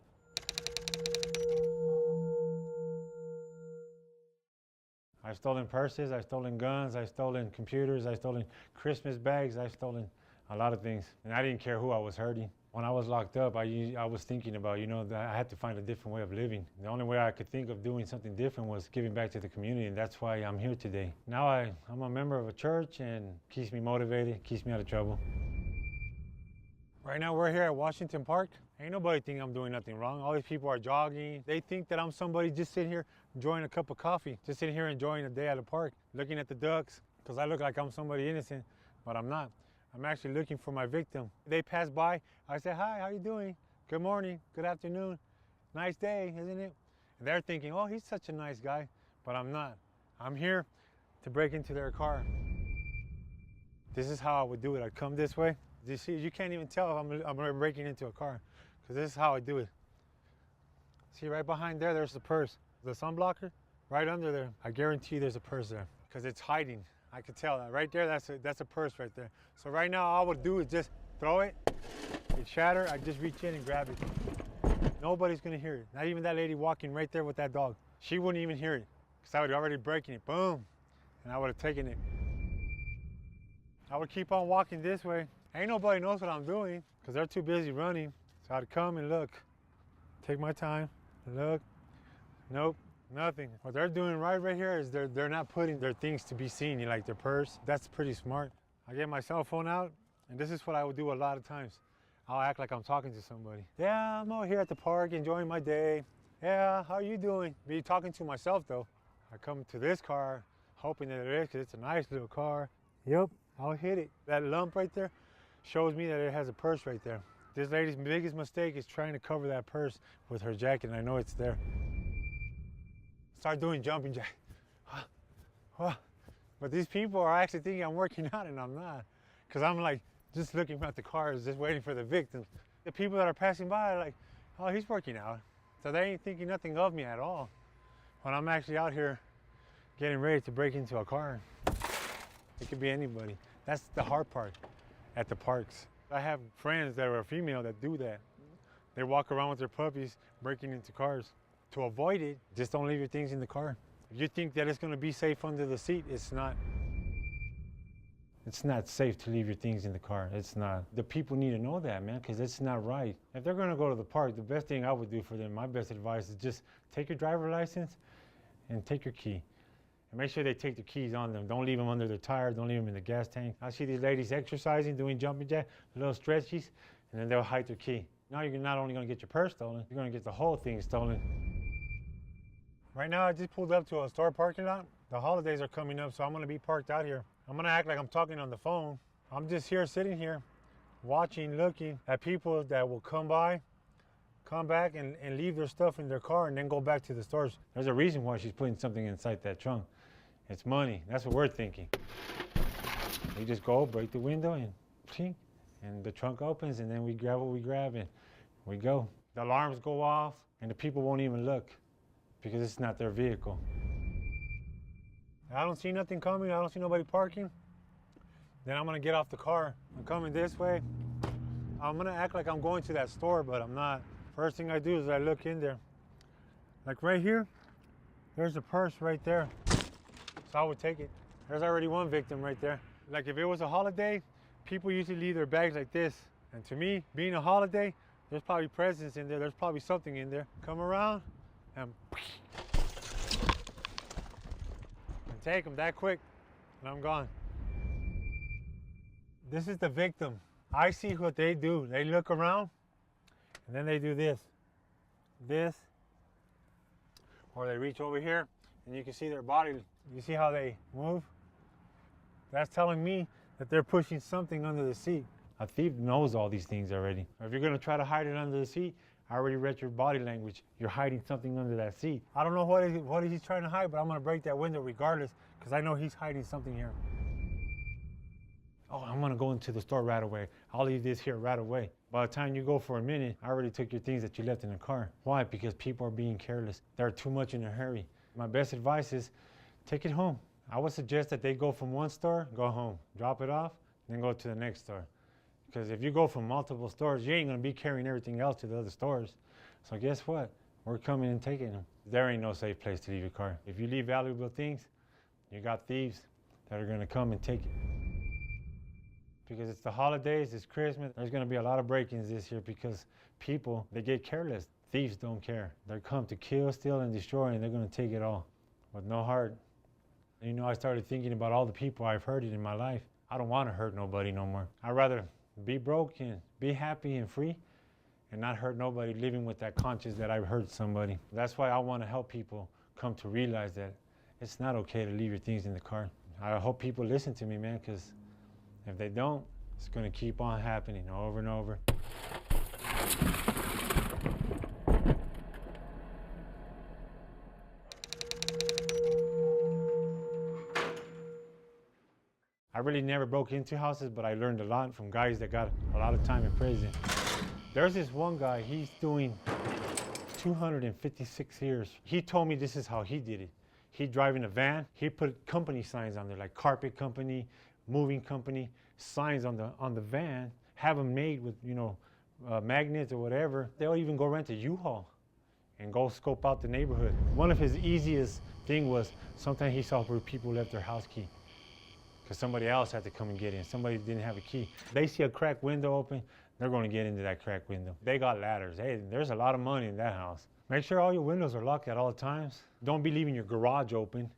I've stolen purses, I've stolen guns, I've stolen computers, I've stolen Christmas bags, I've stolen a lot of things. And I didn't care who I was hurting. When I was locked up, I was thinking about, that I had to find a different way of living. The only way I could think of doing something different was giving back to the community, and that's why I'm here today. Now I'm a member of a church, and keeps me motivated, keeps me out of trouble. Right now we're here at Washington Park. Ain't nobody think I'm doing nothing wrong. All these people are jogging. They think that I'm somebody just sitting here enjoying a cup of coffee, just sitting here enjoying a day at the park, looking at the ducks, because I look like I'm somebody innocent, but I'm not. I'm actually looking for my victim. They pass by, I say, hi, how you doing? Good morning, good afternoon. Nice day, isn't it? And they're thinking, oh, he's such a nice guy, but I'm not. I'm here to break into their car. This is how I would do it. I'd come this way. You see, you can't even tell if I'm breaking into a car, because this is how I do it. See, right behind there, there's the purse. The sunblocker, right under there. I guarantee you there's a purse there, because it's hiding. I could tell that. Right there, that's a purse right there. So right now, all I would do is just throw it, it shatter, I just reach in and grab it. Nobody's gonna hear it. Not even that lady walking right there with that dog. She wouldn't even hear it, because I would already breaking it, boom, and I would have taken it. I would keep on walking this way. Ain't nobody knows what I'm doing, because they're too busy running. So I'd come and look, take my time, look, nope. Nothing. What they're doing right here is they're not putting their things to be seen, like their purse. That's pretty smart. I get my cell phone out, and this is what I would do a lot of times. I'll act like I'm talking to somebody. Yeah, I'm out here at the park enjoying my day. Yeah, how are you doing? Be talking to myself though. I come to this car, hoping that it is, because it's a nice little car. Yep, I'll hit it. That lump right there shows me that it has a purse right there. This lady's biggest mistake is trying to cover that purse with her jacket, and I know it's there. Start doing jumping jack. But these people are actually thinking I'm working out, and I'm not. Because I'm like, just looking at the cars, just waiting for the victims. The people that are passing by are like, oh, he's working out. So they ain't thinking nothing of me at all. When I'm actually out here getting ready to break into a car. It could be anybody. That's the hard part at the parks. I have friends that are female that do that. They walk around with their puppies breaking into cars. To avoid it, just don't leave your things in the car. If you think that it's going to be safe under the seat, it's not. It's not safe to leave your things in the car. It's not. The people need to know that, man, because it's not right. If they're gonna go to the park, the best thing I would do for them, my best advice is just take your driver's license and take your key. And make sure they take the keys on them. Don't leave them under their tire. Don't leave them in the gas tank. I see these ladies exercising, doing jumping jack, little stretchies, and then they'll hide their key. Now you're not only gonna get your purse stolen, you're gonna get the whole thing stolen. Right now I just pulled up to a store parking lot. The holidays are coming up, so I'm gonna be parked out here. I'm gonna act like I'm talking on the phone. I'm just here, sitting here, watching, looking at people that will come by, come back and leave their stuff in their car and then go back to the stores. There's a reason why she's putting something inside that trunk. It's money. That's what we're thinking. We just go, break the window, and chink, and the trunk opens, and then we grab what we grab, and we go. The alarms go off, and the people won't even look because it's not their vehicle. I don't see nothing coming. I don't see nobody parking. Then I'm gonna get off the car. I'm coming this way. I'm gonna act like I'm going to that store, but I'm not. First thing I do is I look in there. Like right here, there's a purse right there. So I would take it. There's already one victim right there. Like if it was a holiday, people usually leave their bags like this. And to me, being a holiday, there's probably presents in there. There's probably something in there. Come around and take them that quick, and I'm gone. This is the victim. I see what they do. They look around, and then they do this, or they reach over here, and you can see their body. You see how they move? That's telling me that they're pushing something under the seat. A thief knows all these things already. If you're gonna try to hide it under the seat, I already read your body language. You're hiding something under that seat. I don't know what he's trying to hide, but I'm gonna break that window regardless, because I know he's hiding something here. Oh, I'm gonna go into the store right away. I'll leave this here right away. By the time you go for a minute, I already took your things that you left in the car. Why? Because people are being careless. They're too much in a hurry. My best advice is take it home. I would suggest that they go from one store, go home, drop it off, then go to the next store. Because if you go from multiple stores, you ain't gonna be carrying everything else to the other stores. So guess what? We're coming and taking them. There ain't no safe place to leave your car. If you leave valuable things, you got thieves that are gonna come and take it. Because it's the holidays, it's Christmas, there's gonna be a lot of break-ins this year because people, they get careless. Thieves don't care. They come to kill, steal, and destroy, and they're gonna take it all with no heart. You know, I started thinking about all the people I've hurted in my life. I don't wanna hurt nobody no more. I'd rather be broke and be happy and free and not hurt nobody, living with that conscience that I've hurt somebody. That's why I want to help people come to realize that it's not okay to leave your things in the car. I hope people listen to me, man, because if they don't, it's going to keep on happening over and over. I really never broke into houses, but I learned a lot from guys that got a lot of time in prison. There's this one guy, he's doing 256 years. He told me this is how he did it. He'd drive in a van, he put company signs on there, like carpet company, moving company, signs on the van, have them made with, magnets or whatever. They'll even go rent a U-Haul and go scope out the neighborhood. One of his easiest thing was sometimes he saw where people left their house key, because somebody else had to come and get in. Somebody didn't have a key. They see a cracked window open, they're going to get into that cracked window. They got ladders. Hey, there's a lot of money in that house. Make sure all your windows are locked at all times. Don't be leaving your garage open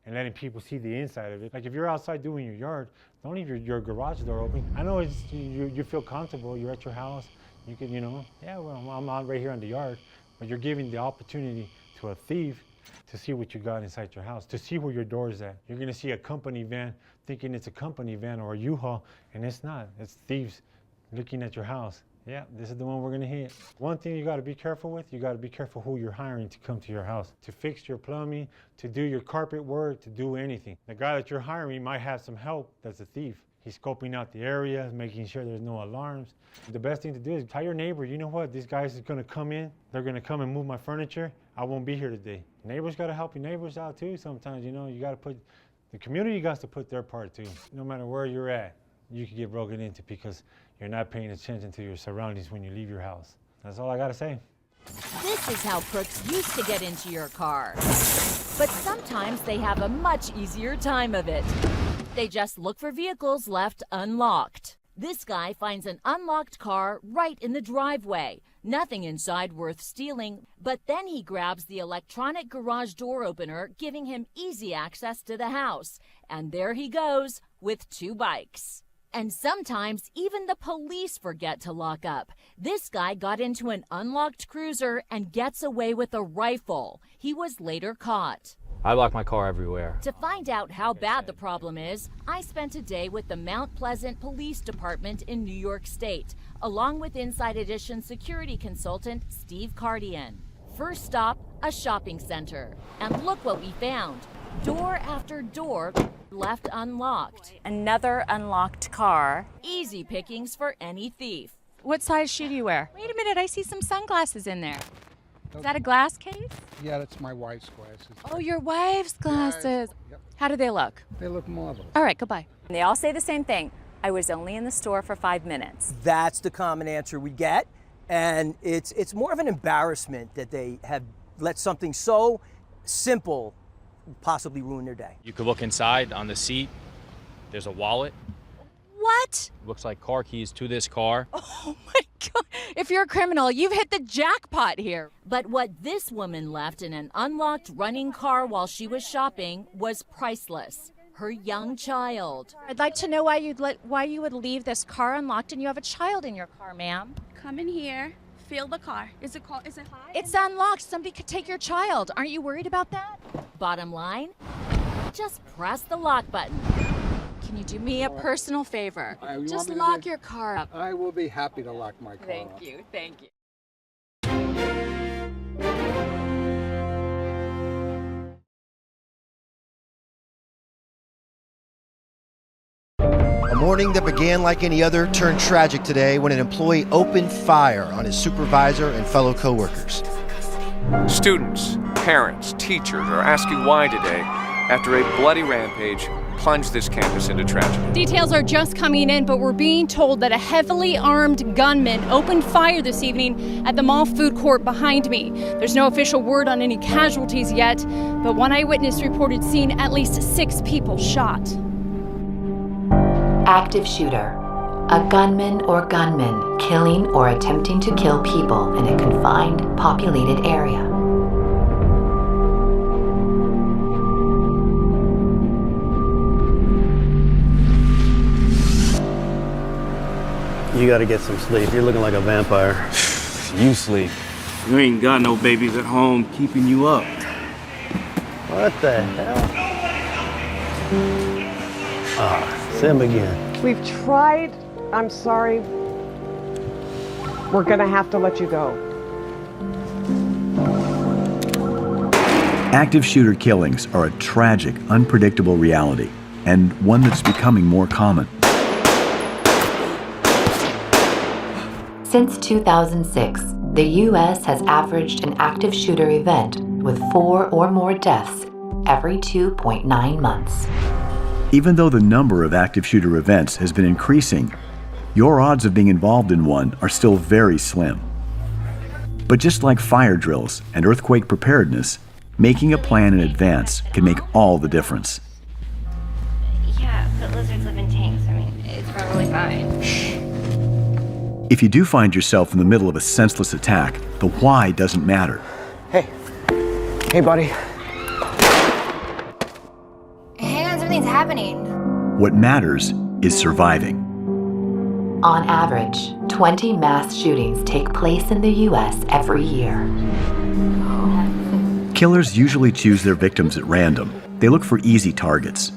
and letting people see the inside of it. Like if you're outside doing your yard, don't leave your garage door open. I know you feel comfortable, you're at your house, you can, I'm out right here in the yard, but you're giving the opportunity to a thief to see what you got inside your house, to see where your door is at. You're gonna see a company van thinking it's a company van or a U-Haul, and it's not. It's thieves looking at your house. Yeah, this is the one we're gonna hit. One thing you gotta be careful with, you gotta be careful who you're hiring to come to your house, to fix your plumbing, to do your carpet work, to do anything. The guy that you're hiring might have some help that's a thief. He's scoping out the area, making sure there's no alarms. The best thing to do is tell your neighbor, you know what, these guys are gonna come in, they're gonna come and move my furniture, I won't be here today. Neighbors gotta help your neighbors out too sometimes, you gotta the community got to put their part too. No matter where you're at, you could get broken into because you're not paying attention to your surroundings when you leave your house. That's all I gotta say. This is how crooks used to get into your car. But sometimes they have a much easier time of it. They just look for vehicles left unlocked. This guy finds an unlocked car right in the driveway. Nothing inside worth stealing, but then he grabs the electronic garage door opener, giving him easy access to the house. And there he goes with 2 bikes. And sometimes even the police forget to lock up. This guy got into an unlocked cruiser and gets away with a rifle. He was later caught. I lock my car everywhere. To find out how bad the problem is, I spent a day with the Mount Pleasant Police Department in New York State, along with Inside Edition security consultant Steve Cardian. First stop, a shopping center. And look what we found. Door after door left unlocked. Another unlocked car. Easy pickings for any thief. What size shoe do you wear? Wait a minute, I see some sunglasses in there. Is that a glass case? Yeah, that's my wife's glasses. Oh, your wife's glasses. Yep. How do they look? They look marvelous. All right, goodbye. They all say the same thing. I was only in the store for 5 minutes. That's the common answer we get. And it's more of an embarrassment that they have let something so simple possibly ruin their day. You could look inside on the seat. There's a wallet. What? Looks like car keys to this car. Oh my God. If you're a criminal, you've hit the jackpot here. But what this woman left in an unlocked running car while she was shopping was priceless. Her young child. I'd like to know why you would leave this car unlocked and you have a child in your car, ma'am. Come in here, feel the car. Is it high? It's unlocked. Somebody could take your child. Aren't you worried about that? Bottom line, just press the lock button. Can you do me a personal favor? You Just want me to lock do- your car up. I will be happy to lock my car Thank up. you. Thank you. A morning that began like any other turned tragic today when an employee opened fire on his supervisor and fellow coworkers. Students, parents, teachers are asking why today after a bloody rampage plunged this campus into tragedy. Details are just coming in, but we're being told that a heavily armed gunman opened fire this evening at the mall food court behind me. There's no official word on any casualties yet, but one eyewitness reported seeing at least 6 people shot. Active shooter. A gunman or gunmen killing or attempting to kill people in a confined, populated area. You gotta get some sleep. You're looking like a vampire. You sleep. You ain't got no babies at home keeping you up. What the hell? Sim again. We've tried. I'm sorry. We're gonna have to let you go. Active shooter killings are a tragic, unpredictable reality, and one that's becoming more common. Since 2006, the U.S. has averaged an active shooter event with 4 or more deaths every 2.9 months. Even though the number of active shooter events has been increasing, your odds of being involved in one are still very slim. But just like fire drills and earthquake preparedness, making a plan in advance can make all the difference. Yeah, but lizards live in tanks. I mean, it's probably fine. If you do find yourself in the middle of a senseless attack, the why doesn't matter. Hey, buddy. Hang on, something's happening. What matters is surviving. On average, 20 mass shootings take place in the U.S. every year. Killers usually choose their victims at random. They look for easy targets.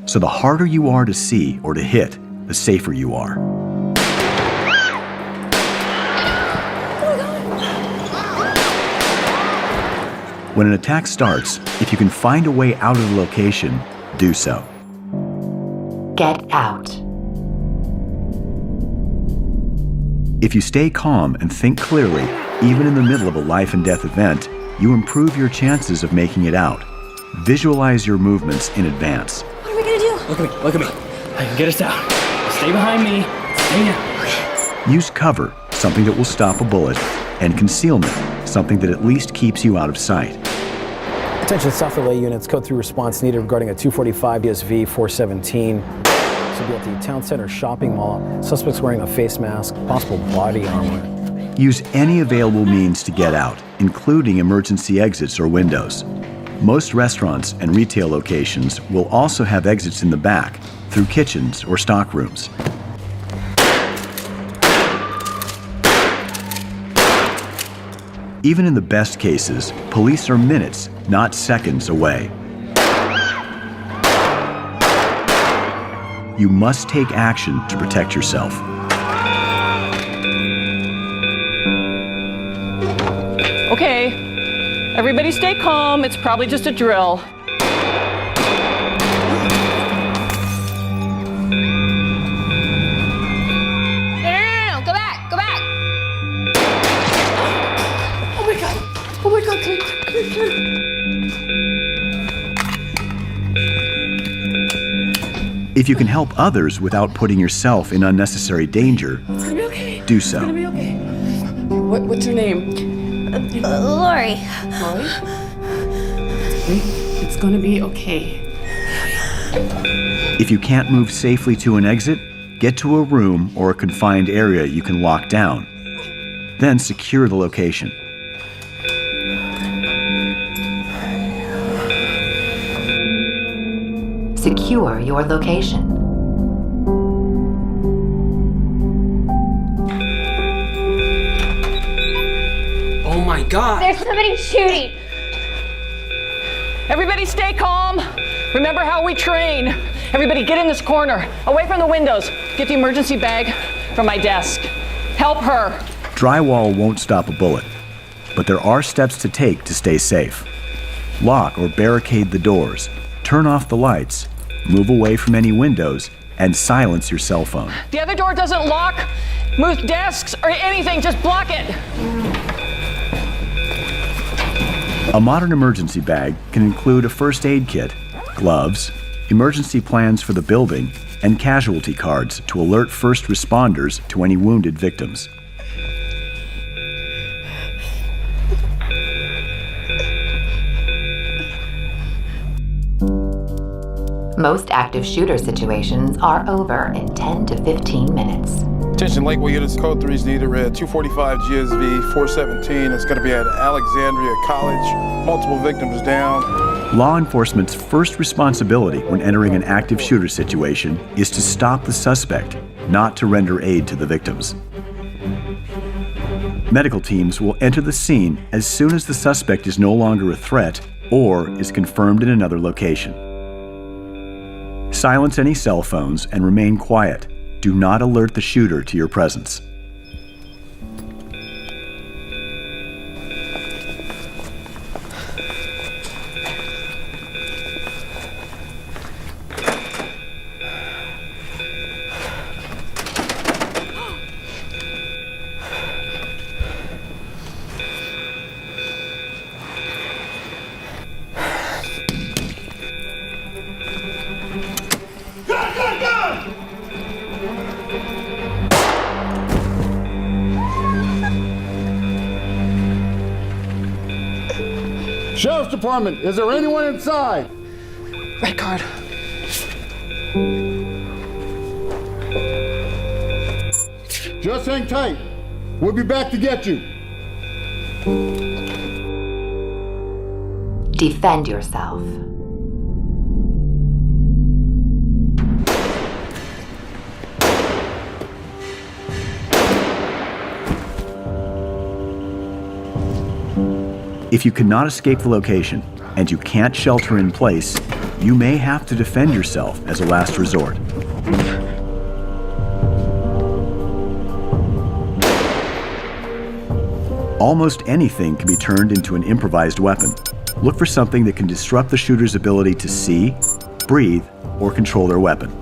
So the harder you are to see or to hit, the safer you are. When an attack starts, if you can find a way out of the location, do so. Get out. If you stay calm and think clearly, even in the middle of a life and death event, you improve your chances of making it out. Visualize your movements in advance. What are we gonna do? Look at me. I can get us out. Stay behind me. Stay down. Use cover, something that will stop a bullet, and concealment, something that at least keeps you out of sight. Attention South LA units, code 3 response needed regarding a 245 DSV 417. This will be at the Town Center shopping mall. Suspects wearing a face mask, possible body armor. Use any available means to get out, including emergency exits or windows. Most restaurants and retail locations will also have exits in the back through kitchens or stock rooms. Even in the best cases, police are minutes, not seconds away. You must take action to protect yourself. Okay, everybody stay calm. It's probably just a drill. No, go back, go back. Oh my God, come here. If you can help others without putting yourself in unnecessary danger, It's gonna be okay. do It's gonna so. be okay. What's your name? Lori. Lori? It's gonna be okay. If you can't move safely to an exit, get to a room or a confined area you can lock down. Then secure the location. Secure your location. Oh my God. There's somebody shooting. Everybody stay calm. Remember how we train. Everybody get in this corner, away from the windows. Get the emergency bag from my desk. Help her. Drywall won't stop a bullet, but there are steps to take to stay safe. Lock or barricade the doors, turn off the lights, move away from any windows, and silence your cell phone. The other door doesn't lock. Move desks or anything, just block it. A modern emergency bag can include a first aid kit, gloves, emergency plans for the building, and casualty cards to alert first responders to any wounded victims. Most active shooter situations are over in 10 to 15 minutes. Attention Lakeway units, code 3 is needed, red 245 GSV 417. It's going to be at Alexandria College. Multiple victims down. Law enforcement's first responsibility when entering an active shooter situation is to stop the suspect, not to render aid to the victims. Medical teams will enter the scene as soon as the suspect is no longer a threat or is confirmed in another location. Silence any cell phones and remain quiet. Do not alert the shooter to your presence. Sheriff's Department, is there anyone inside? Red card. Just hang tight. We'll be back to get you. Defend yourself. If you cannot escape the location and you can't shelter in place, you may have to defend yourself as a last resort. Almost anything can be turned into an improvised weapon. Look for something that can disrupt the shooter's ability to see, breathe, or control their weapon.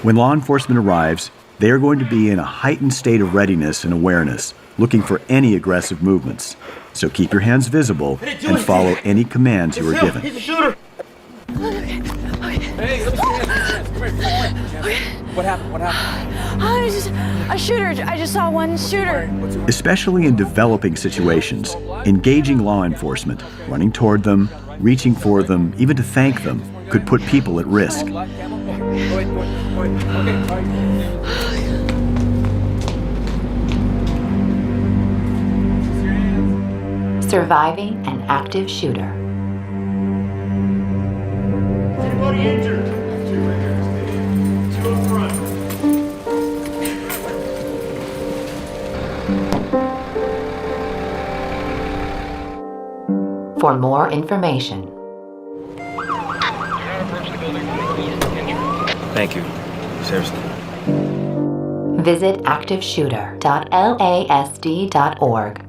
When law enforcement arrives, they are going to be in a heightened state of readiness and awareness, looking for any aggressive movements. So keep your hands visible and follow any commands you are given. He's a shooter. Hey, let me see your hands. Come here. What happened? What happened? A shooter. I just saw one shooter. Especially in developing situations, engaging law enforcement, running toward them, reaching for them, even to thank them, could put people at risk. Surviving an active shooter. Anybody injured? Two up front. For more information, Thank you. Seriously. visit activeshooter.lasd.org.